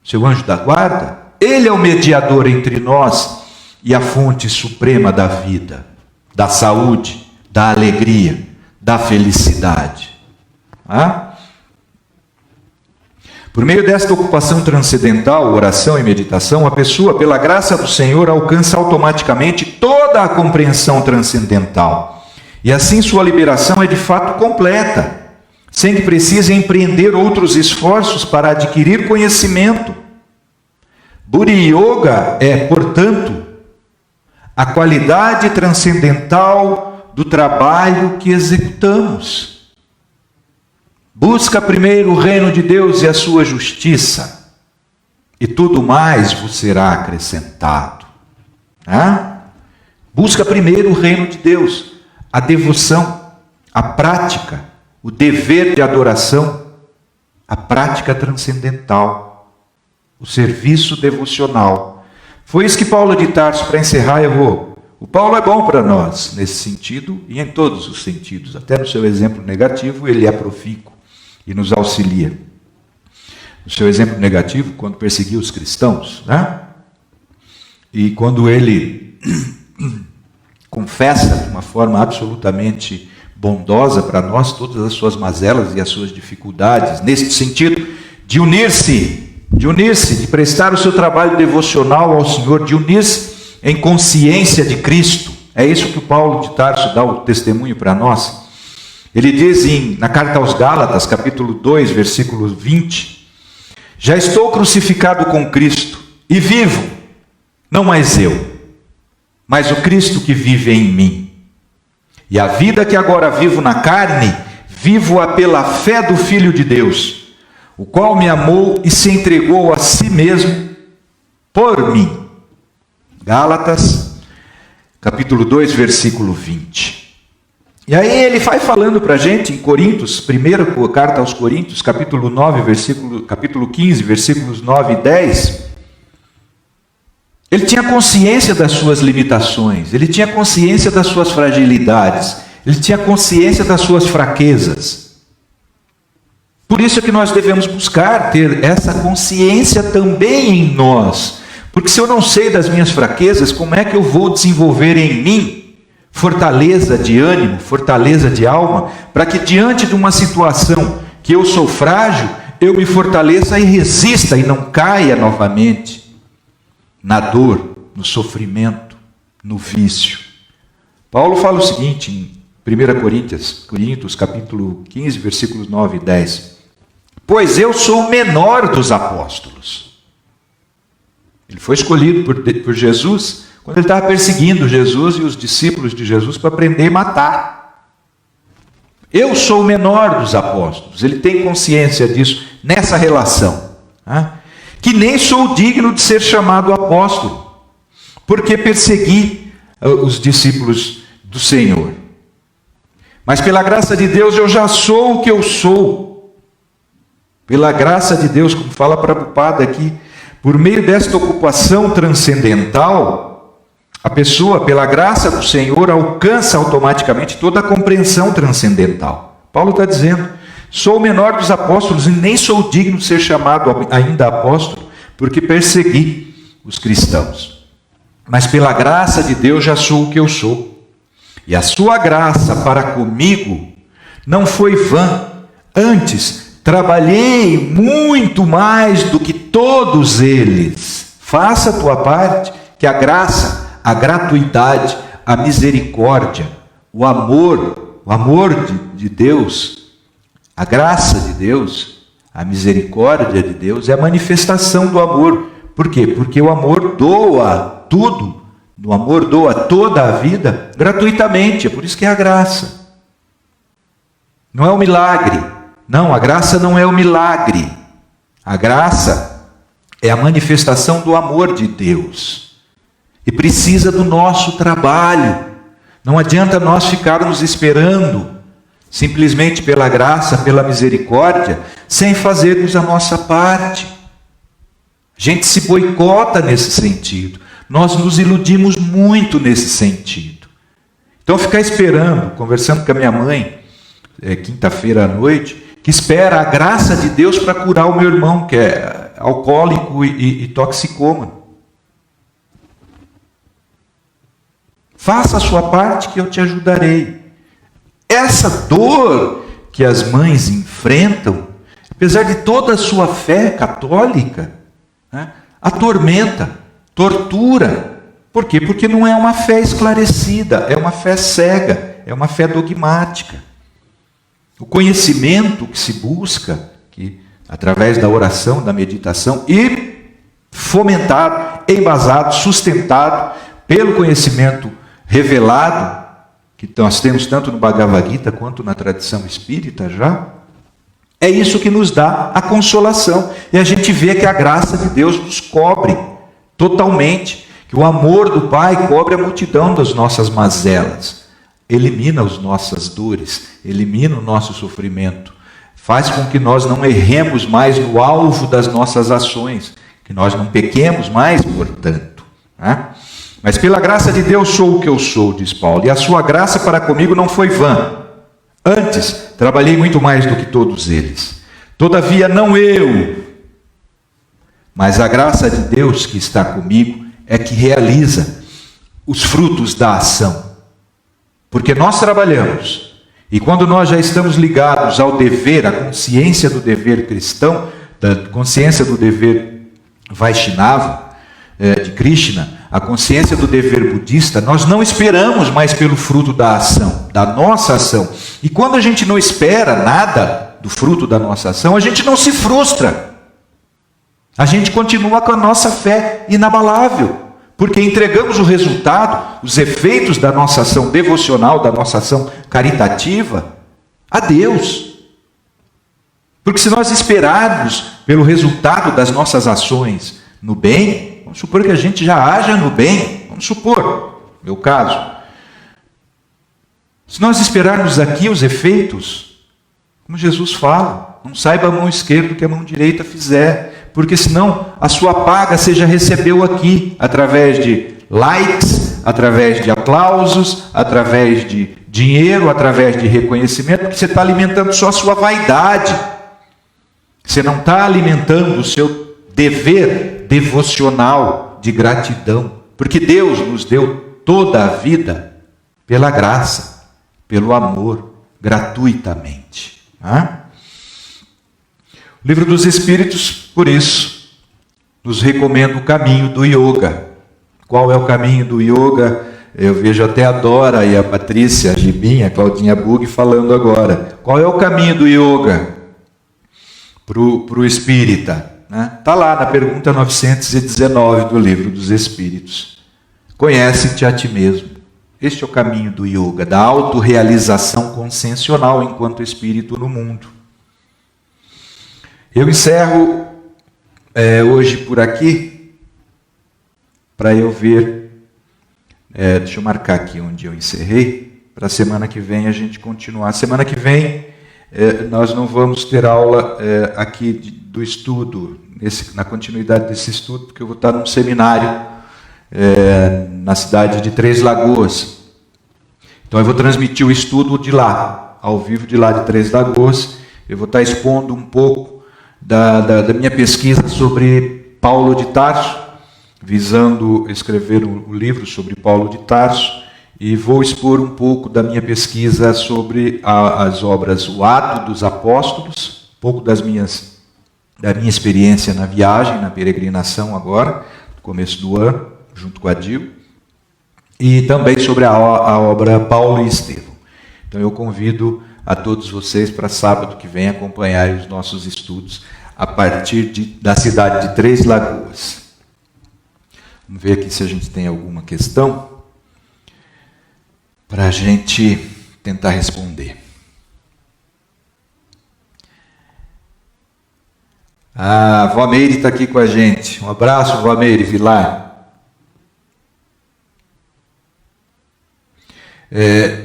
seu anjo da guarda. Ele é o mediador entre nós e a fonte suprema da vida, da saúde, da alegria, da felicidade. Por meio desta ocupação transcendental, oração e meditação, a pessoa, pela graça do Senhor, alcança automaticamente toda a compreensão transcendental. E assim sua liberação é de fato completa, sem que precise empreender outros esforços para adquirir conhecimento. Buri Yoga é, portanto, a qualidade transcendental do trabalho que executamos. Busca primeiro o reino de Deus e a sua justiça, e tudo mais vos será acrescentado. Busca primeiro o reino de Deus, a devoção, a prática, o dever de adoração, a prática transcendental, o serviço devocional. Foi isso que Paulo de Tarso, para encerrar, eu vou O Paulo é bom para nós nesse sentido e em todos os sentidos. Até no seu exemplo negativo, ele é profícuo e nos auxilia. No seu exemplo negativo, quando perseguiu os cristãos, né? E quando ele confessa de uma forma absolutamente bondosa para nós todas as suas mazelas e as suas dificuldades, nesse sentido de unir-se, de prestar o seu trabalho devocional ao Senhor, de unir-se em consciência de Cristo. É isso que o Paulo de Tarso dá o testemunho para nós. Ele diz na carta aos Gálatas, capítulo 2, versículo 20, já estou crucificado com Cristo e vivo, não mais eu, mas o Cristo que vive em mim. E a vida que agora vivo na carne, vivo-a pela fé do Filho de Deus, o qual me amou e se entregou a si mesmo por mim. Gálatas, capítulo 2, versículo 20. E aí ele vai falando para a gente em Coríntios, primeira carta aos Coríntios, capítulo 9, capítulo 15, versículos 9 e 10. Ele tinha consciência das suas limitações, ele tinha consciência das suas fragilidades, ele tinha consciência das suas fraquezas. Por isso é que nós devemos buscar ter essa consciência também em nós. Porque se eu não sei das minhas fraquezas, como é que eu vou desenvolver em mim fortaleza de ânimo, fortaleza de alma, para que diante de uma situação que eu sou frágil, eu me fortaleça e resista e não caia novamente na dor, no sofrimento, no vício. Paulo fala o seguinte em 1 Coríntios, capítulo 15, versículos 9 e 10. Pois eu sou o menor dos apóstolos. Ele foi escolhido por Jesus quando ele estava perseguindo Jesus e os discípulos de Jesus para prender e matar. Eu sou o menor dos apóstolos. Ele tem consciência disso nessa relação. Que nem sou digno de ser chamado apóstolo, porque persegui os discípulos do Senhor. Mas pela graça de Deus eu já sou o que eu sou. Pela graça de Deus, como fala Prabhupada aqui, por meio desta ocupação transcendental, a pessoa, pela graça do Senhor, alcança automaticamente toda a compreensão transcendental. Paulo está dizendo, sou o menor dos apóstolos e nem sou digno de ser chamado ainda apóstolo, porque persegui os cristãos. Mas pela graça de Deus já sou o que eu sou. E a sua graça para comigo não foi vã, antes trabalhei muito mais do que todos eles. Faça a tua parte, que a graça, a gratuidade, a misericórdia, o amor de Deus, a graça de Deus, a misericórdia de Deus é a manifestação do amor. Por quê? Porque o amor doa tudo, o amor doa toda a vida gratuitamente, é por isso que é a graça. Não é um milagre. Não, a graça não é o milagre. A graça é a manifestação do amor de Deus. E precisa do nosso trabalho. Não adianta nós ficarmos esperando, simplesmente pela graça, pela misericórdia, sem fazermos a nossa parte. A gente se boicota nesse sentido. Nós nos iludimos muito nesse sentido. Então ficar esperando, conversando com a minha mãe, quinta-feira à noite, que espera a graça de Deus para curar o meu irmão, que é alcoólico e toxicômano. Faça a sua parte que eu te ajudarei. Essa dor que as mães enfrentam, apesar de toda a sua fé católica, atormenta, tortura. Por quê? Porque não é uma fé esclarecida, é uma fé cega, é uma fé dogmática. O conhecimento que se busca, que através da oração, da meditação, e fomentado, embasado, sustentado pelo conhecimento revelado, que nós temos tanto no Bhagavad Gita quanto na tradição espírita já, é isso que nos dá a consolação. E a gente vê que a graça de Deus nos cobre totalmente, que o amor do Pai cobre a multidão das nossas mazelas, elimina as nossas dores, elimina o nosso sofrimento, faz com que nós não erremos mais no alvo das nossas ações, que nós não pequemos mais, portanto. Mas pela graça de Deus sou o que eu sou, diz Paulo, e a sua graça para comigo não foi vã. Antes, trabalhei muito mais do que todos eles. Todavia, não eu, mas a graça de Deus que está comigo é que realiza os frutos da ação. Porque nós trabalhamos, e quando nós já estamos ligados ao dever, à consciência do dever cristão, da consciência do dever Vaishnava, de Krishna, a consciência do dever budista, nós não esperamos mais pelo fruto da ação, da nossa ação. E quando a gente não espera nada do fruto da nossa ação, a gente não se frustra. A gente continua com a nossa fé inabalável, porque entregamos o resultado, os efeitos da nossa ação devocional, da nossa ação caritativa, a Deus. Porque se nós esperarmos pelo resultado das nossas ações no bem, vamos supor que a gente já haja no bem, vamos supor, meu caso. Se nós esperarmos aqui os efeitos, como Jesus fala, não saiba a mão esquerda o que a mão direita fizer, porque senão a sua paga você já recebeu aqui, através de likes, através de aplausos, através de dinheiro, através de reconhecimento, porque você está alimentando só a sua vaidade. Você não está alimentando o seu dever devocional de gratidão, porque Deus nos deu toda a vida pela graça, pelo amor, gratuitamente. O Livro dos Espíritos, por isso, nos recomenda o caminho do yoga. Qual é o caminho do yoga? Eu vejo até a Dora e a Patrícia, a Gibinha, a Claudinha Bug falando agora. Qual é o caminho do yoga para o espírita? Está lá na pergunta 919 do Livro dos Espíritos. Conhece-te a ti mesmo. Este é o caminho do yoga, da autorrealização consciencial enquanto espírito no mundo. Eu encerro hoje por aqui, para eu ver, deixa eu marcar aqui onde eu encerrei, para a semana que vem a gente continuar. Semana que vem nós não vamos ter aula aqui do estudo, na continuidade desse estudo, porque eu vou estar num seminário na cidade de Três Lagoas. Então eu vou transmitir o estudo de lá, ao vivo de lá de Três Lagoas. Eu vou estar expondo um pouco da minha pesquisa sobre Paulo de Tarso, visando escrever um livro sobre Paulo de Tarso, e vou expor um pouco da minha pesquisa sobre as obras O Ato dos Apóstolos, um pouco da minha experiência na viagem, na peregrinação agora, no começo do ano, junto com a Dil, e também sobre a obra Paulo e Estevão. Então eu convido a todos vocês para sábado que vem acompanharem os nossos estudos a partir da cidade de Três Lagoas. Vamos ver aqui se a gente tem alguma questão para a gente tentar responder. A Vó Meire está aqui com a gente. Um abraço, Vó Meire Vilar.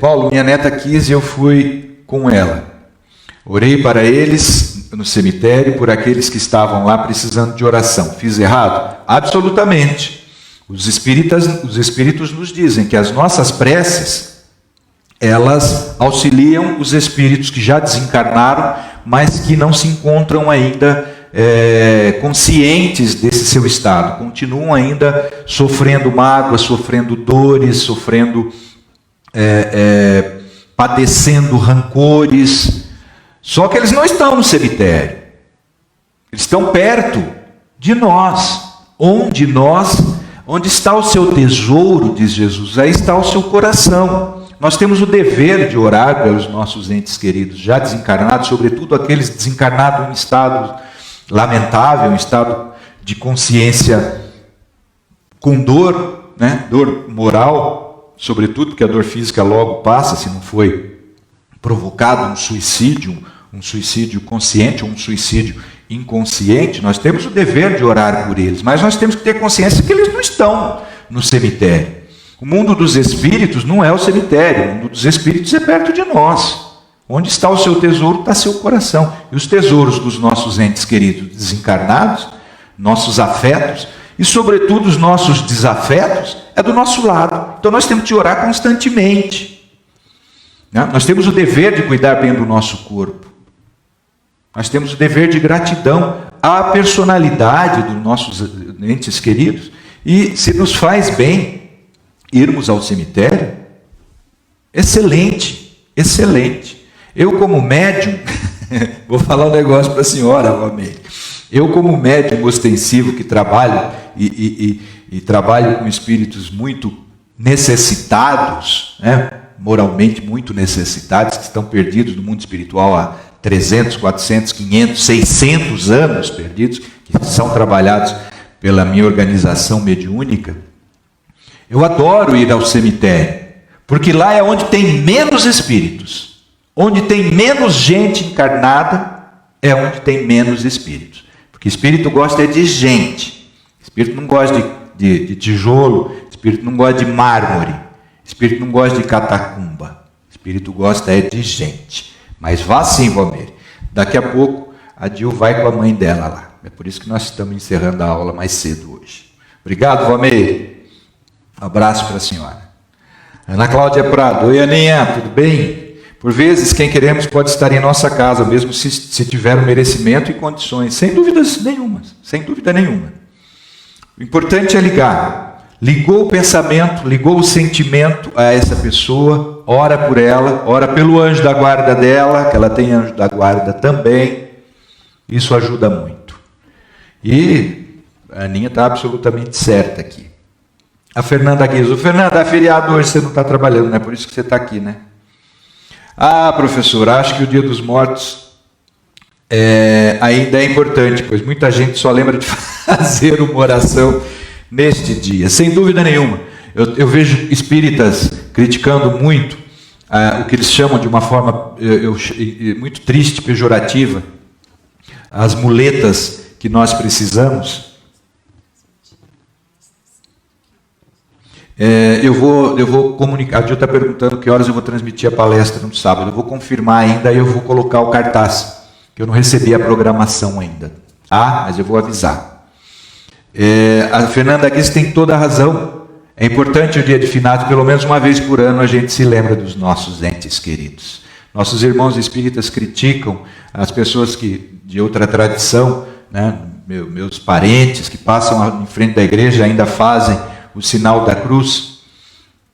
Paulo, minha neta quis e eu fui com ela. Orei para eles no cemitério, por aqueles que estavam lá precisando de oração. Fiz errado? Absolutamente. Os espíritos nos dizem que as nossas preces, elas auxiliam os espíritos que já desencarnaram, mas que não se encontram ainda conscientes desse seu estado. Continuam ainda sofrendo mágoas, sofrendo dores, sofrendo... padecendo rancores, só que eles não estão no cemitério, eles estão perto de nós. Onde está o seu tesouro, diz Jesus, aí está o seu coração. Nós temos o dever de orar pelos nossos entes queridos, já desencarnados, sobretudo aqueles desencarnados em estado lamentável, em estado de consciência com dor, dor moral, sobretudo porque a dor física logo passa, se não foi provocado um suicídio consciente ou um suicídio inconsciente. Nós temos o dever de orar por eles, mas nós temos que ter consciência que eles não estão no cemitério. O mundo dos espíritos não é o cemitério, o mundo dos espíritos é perto de nós. Onde está o seu tesouro, está seu coração. E os tesouros dos nossos entes queridos desencarnados, nossos afetos, E, sobretudo, os nossos desafetos é do nosso lado. Então, nós temos que orar constantemente. Né? Nós temos o dever de cuidar bem do nosso corpo. Nós temos o dever de gratidão à personalidade dos nossos entes queridos. E se nos faz bem irmos ao cemitério, excelente, excelente. Eu, como médium, vou falar um negócio para a senhora, Valmir. Eu, como médium ostensivo que trabalho e trabalho com espíritos muito necessitados, né? Moralmente muito necessitados, que estão perdidos no mundo espiritual há 300, 400, 500, 600 anos perdidos, que são trabalhados pela minha organização mediúnica. Eu adoro ir ao cemitério, porque lá é onde tem menos espíritos, onde tem menos gente encarnada, é onde tem menos espíritos. Porque espírito gosta de gente, espírito não gosta de tijolo, espírito não gosta de mármore, espírito não gosta de catacumba, espírito gosta de gente. Mas vá sim, Valmir. Daqui a pouco a Dil vai com a mãe dela lá. É por isso que nós estamos encerrando a aula mais cedo hoje. Obrigado, Valmir. Um abraço para a senhora. Ana Cláudia Prado. Oi, Aninha, tudo bem? Por vezes, quem queremos pode estar em nossa casa, mesmo se tiver o merecimento e condições. Sem dúvidas nenhuma. Sem dúvida nenhuma. O importante é ligar. Ligou o pensamento, ligou o sentimento a essa pessoa, ora por ela, ora pelo anjo da guarda dela, que ela tem anjo da guarda também. Isso ajuda muito. E a Aninha está absolutamente certa aqui. A Fernanda Guizo. Fernanda, é feriado hoje, você não está trabalhando, né? Por isso que você está aqui, né? Ah, professor, acho que o Dia dos Mortos ainda é importante, pois muita gente só lembra de fazer uma oração neste dia. Sem dúvida nenhuma. Eu vejo espíritas criticando muito o que eles chamam de uma forma muito triste, pejorativa, as muletas que nós precisamos. Eu vou comunicar. A Gil está perguntando que horas eu vou transmitir a palestra no sábado. Eu vou confirmar ainda e eu vou colocar o cartaz, que eu não recebi a programação ainda. Mas eu vou avisar. A Fernanda Guiz tem toda a razão. É importante o dia de finados, pelo menos uma vez por ano a gente se lembra dos nossos entes queridos. Nossos irmãos espíritas criticam as pessoas de outra tradição, né? Meus parentes que passam em frente da igreja ainda fazem o sinal da cruz.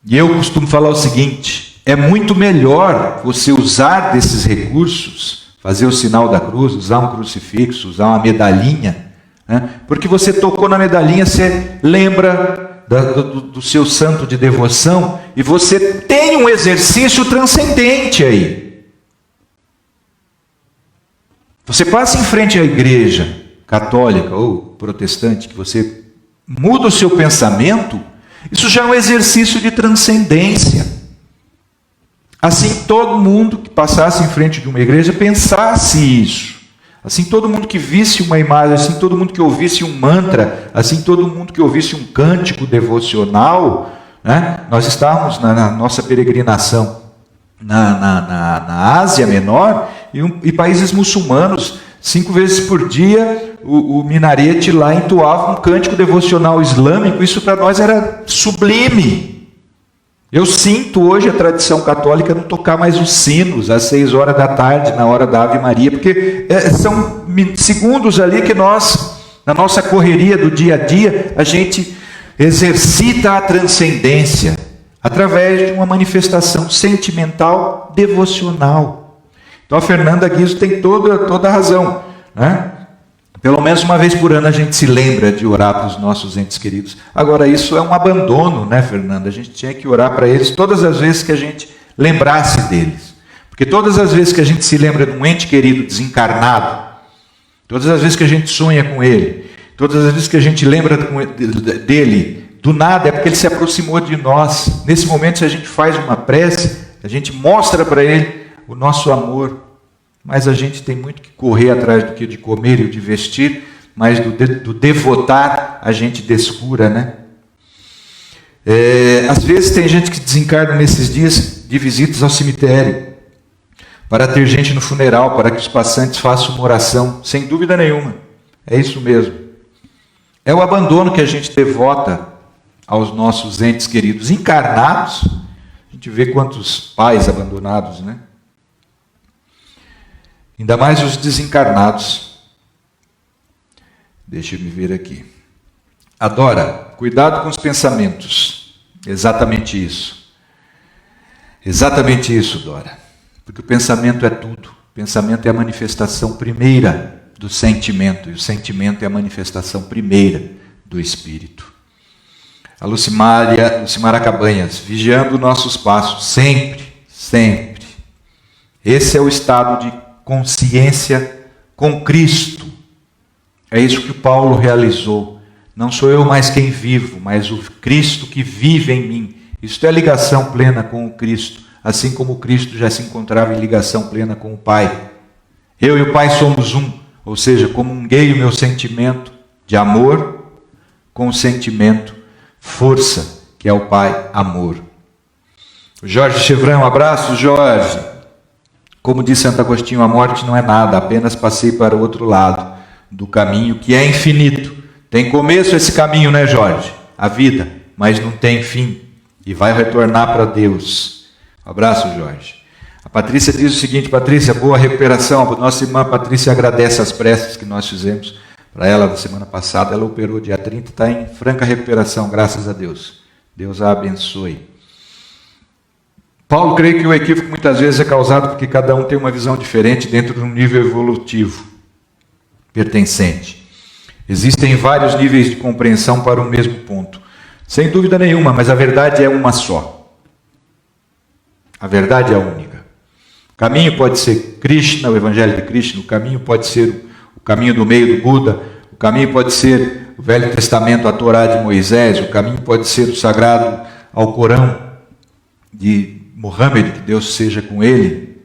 E eu costumo falar o seguinte: é muito melhor você usar desses recursos, fazer o sinal da cruz, usar um crucifixo, usar uma medalhinha, né? Porque você tocou na medalhinha, você lembra do seu santo de devoção e você tem um exercício transcendente aí. Você passa em frente à igreja católica ou protestante, que você muda o seu pensamento, isso já é um exercício de transcendência. Assim, todo mundo que passasse em frente de uma igreja pensasse isso. Assim, todo mundo que visse uma imagem, assim, todo mundo que ouvisse um mantra, assim, todo mundo que ouvisse um cântico devocional, né? Nós estávamos na nossa peregrinação na Ásia Menor e países muçulmanos, 5 vezes por dia, o minarete lá entoava um cântico devocional islâmico. Isso para nós era sublime. Eu sinto hoje a tradição católica não tocar mais os sinos às 6 horas da tarde, na hora da Ave Maria, porque são segundos ali que nós, na nossa correria do dia a dia, a gente exercita a transcendência através de uma manifestação sentimental devocional. Então a Fernanda Guizo tem toda a razão, né? Pelo menos uma vez por ano a gente se lembra de orar para os nossos entes queridos. Agora, isso é um abandono, né, Fernanda? A gente tinha que orar para eles todas as vezes que a gente lembrasse deles. Porque todas as vezes que a gente se lembra de um ente querido desencarnado, todas as vezes que a gente sonha com ele, todas as vezes que a gente lembra dele, do nada, é porque ele se aproximou de nós. Nesse momento, se a gente faz uma prece, a gente mostra para ele o nosso amor. Mas a gente tem muito que correr atrás do que de comer e de vestir, mas do devotar a gente descura, né? Às vezes tem gente que desencarna nesses dias de visitas ao cemitério, para ter gente no funeral, para que os passantes façam uma oração, sem dúvida nenhuma. É isso mesmo. É o abandono que a gente devota aos nossos entes queridos encarnados. A gente vê quantos pais abandonados, né? Ainda mais os desencarnados. Deixa eu me ver aqui. Adora, cuidado com os pensamentos. Exatamente isso. Exatamente isso, Dora. Porque o pensamento é tudo. O pensamento é a manifestação primeira do sentimento. E o sentimento é a manifestação primeira do espírito. A Lucimara Cabanhas, vigiando nossos passos, sempre, sempre. Esse é o estado de consciência com Cristo. É isso que o Paulo realizou. Não sou eu mais quem vivo, mas o Cristo que vive em mim. Isto é ligação plena com o Cristo, assim como o Cristo já se encontrava em ligação plena com o Pai. Eu e o Pai somos um, ou seja, comunguei o meu sentimento de amor com o sentimento força, que é o Pai amor. O Jorge Chevran, um abraço, Jorge. Como diz Santo Agostinho, a morte não é nada, apenas passei para o outro lado do caminho que é infinito. Tem começo esse caminho, né, Jorge? A vida, mas não tem fim e vai retornar para Deus. Um abraço, Jorge. A Patrícia diz o seguinte: Patrícia, boa recuperação. A nossa irmã Patrícia agradece as preces que nós fizemos para ela na semana passada. Ela operou dia 30, está em franca recuperação, graças a Deus. Deus a abençoe. Paulo crê que o equívoco muitas vezes é causado porque cada um tem uma visão diferente dentro de um nível evolutivo pertencente. Existem vários níveis de compreensão para o mesmo ponto. Sem dúvida nenhuma, mas a verdade é uma só. A verdade é única. O caminho pode ser Krishna, o Evangelho de Krishna, o caminho pode ser o caminho do meio do Buda, o caminho pode ser o Velho Testamento, a Torá de Moisés, o caminho pode ser o Sagrado Alcorão de Muhammad, que Deus seja com ele.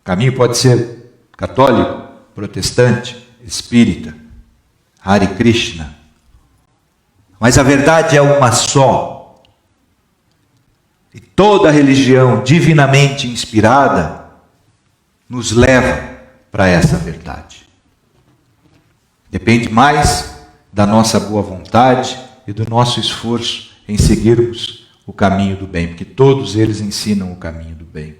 O caminho pode ser católico, protestante, espírita, Hare Krishna. Mas a verdade é uma só. E toda religião divinamente inspirada nos leva para essa verdade. Depende mais da nossa boa vontade e do nosso esforço em seguirmos o caminho do bem, porque todos eles ensinam o caminho do bem.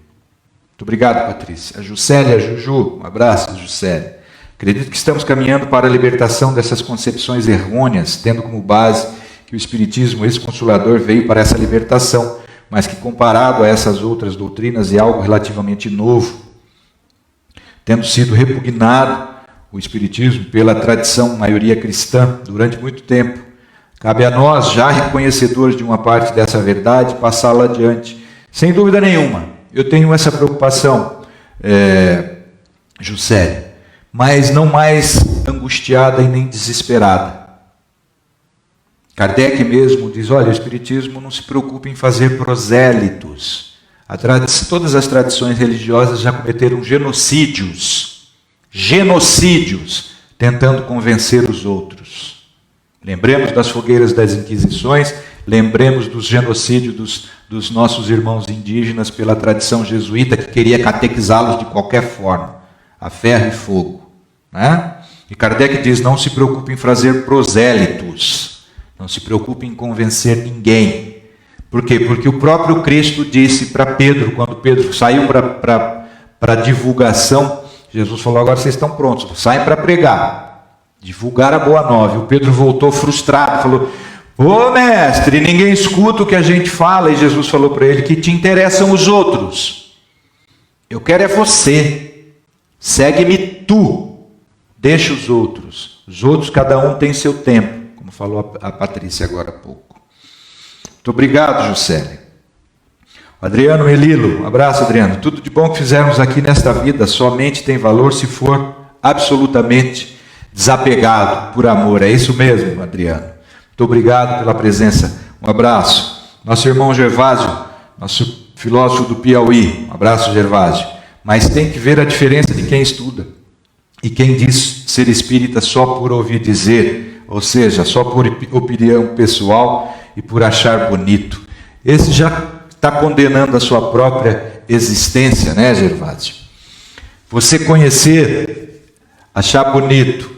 Muito obrigado, Patrícia. A Juscelia, Juju, um abraço, Juscelia. Acredito que estamos caminhando para a libertação dessas concepções errôneas, tendo como base que o Espiritismo, esse Consolador, veio para essa libertação, mas que comparado a essas outras doutrinas é algo relativamente novo, tendo sido repugnado o Espiritismo pela tradição maioria cristã durante muito tempo. Cabe a nós, já reconhecedores de uma parte dessa verdade, passá-la adiante. Sem dúvida nenhuma, eu tenho essa preocupação, Juscelia, mas não mais angustiada e nem desesperada. Kardec mesmo diz, olha, o Espiritismo não se preocupa em fazer prosélitos. Todas as tradições religiosas já cometeram genocídios, tentando convencer os outros. Lembremos das fogueiras das Inquisições, lembremos dos genocídios dos nossos irmãos indígenas pela tradição jesuíta, que queria catequizá-los de qualquer forma, a ferro e fogo. Né? E Kardec diz, não se preocupe em fazer prosélitos, não se preocupe em convencer ninguém. Por quê? Porque o próprio Cristo disse para Pedro, quando Pedro saiu para a divulgação, Jesus falou, agora vocês estão prontos, saem para pregar, divulgar a boa nova. E o Pedro voltou frustrado, falou, ô mestre, ninguém escuta o que a gente fala. E Jesus falou para ele, que te interessam os outros, eu quero é você, segue-me tu, deixa os outros cada um tem seu tempo, como falou a Patrícia agora há pouco. Muito obrigado, Juscelia. Adriano Melilo, um abraço, Adriano. Tudo de bom que fizermos aqui nesta vida somente tem valor se for absolutamente desapegado por amor. É isso mesmo, Adriano. Muito obrigado pela presença. Um abraço. Nosso irmão Gervásio, nosso filósofo do Piauí. Um abraço, Gervásio. Mas tem que ver a diferença de quem estuda e quem diz ser espírita só por ouvir dizer, ou seja, só por opinião pessoal e por achar bonito. Esse já está condenando a sua própria existência, né, Gervásio? Você conhecer, achar bonito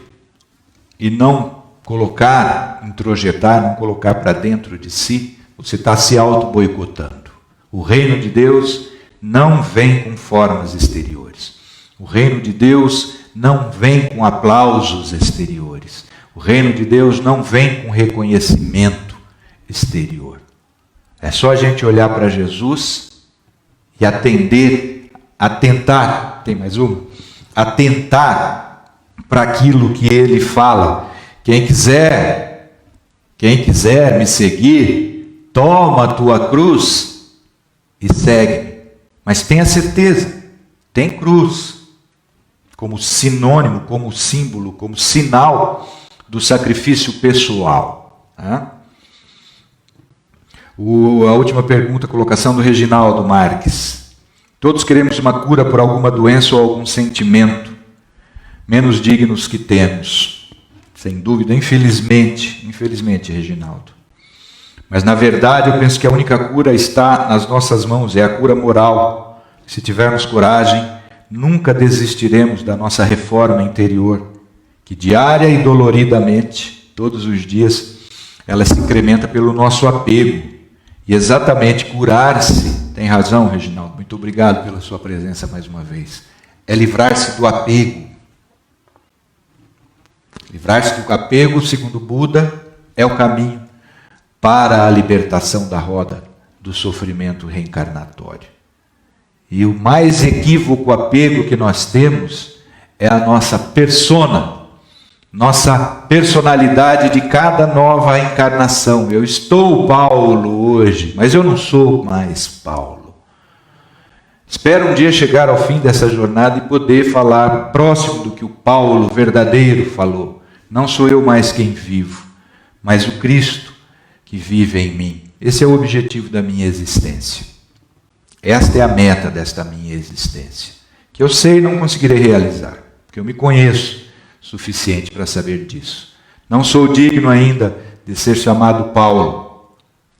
e não colocar, introjetar, não colocar para dentro de si, você está se auto-boicotando. O reino de Deus não vem com formas exteriores. O reino de Deus não vem com aplausos exteriores. O reino de Deus não vem com reconhecimento exterior. É só a gente olhar para Jesus e atentar, tem mais uma? Atentar para aquilo que ele fala. Quem quiser me seguir, toma a tua cruz e segue. Mas tenha certeza, tem cruz como sinônimo, como símbolo, como sinal do sacrifício pessoal. A última pergunta, colocação do Reginaldo Marques. Todos queremos uma cura por alguma doença ou algum sentimento menos dignos que temos. Sem dúvida, infelizmente, Reginaldo. Mas na verdade eu penso que a única cura está nas nossas mãos, é a cura moral. Se tivermos coragem, nunca desistiremos da nossa reforma interior, que diária e doloridamente, todos os dias, ela se incrementa pelo nosso apego. E exatamente curar-se, tem razão, Reginaldo, muito obrigado pela sua presença mais uma vez, é livrar-se do apego. Livrar-se do apego, segundo Buda, é o caminho para a libertação da roda do sofrimento reencarnatório. E o mais equívoco apego que nós temos é a nossa persona, nossa personalidade de cada nova encarnação. Eu estou Paulo hoje, mas eu não sou mais Paulo. Espero um dia chegar ao fim dessa jornada e poder falar próximo do que o Paulo verdadeiro falou. Não sou eu mais quem vivo, mas o Cristo que vive em mim. Esse é o objetivo da minha existência. Esta é a meta desta minha existência, que eu sei não conseguirei realizar, porque eu me conheço suficiente para saber disso. Não sou digno ainda de ser chamado Paulo.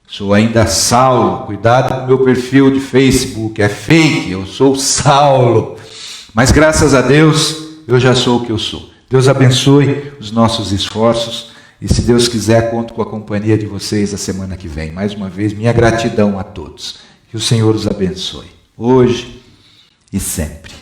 Sou ainda Saulo. Cuidado com o meu perfil de Facebook, é fake, eu sou Saulo. Mas graças a Deus, eu já sou o que eu sou. Deus abençoe os nossos esforços e, se Deus quiser, conto com a companhia de vocês a semana que vem. Mais uma vez, minha gratidão a todos. Que o Senhor os abençoe, hoje e sempre.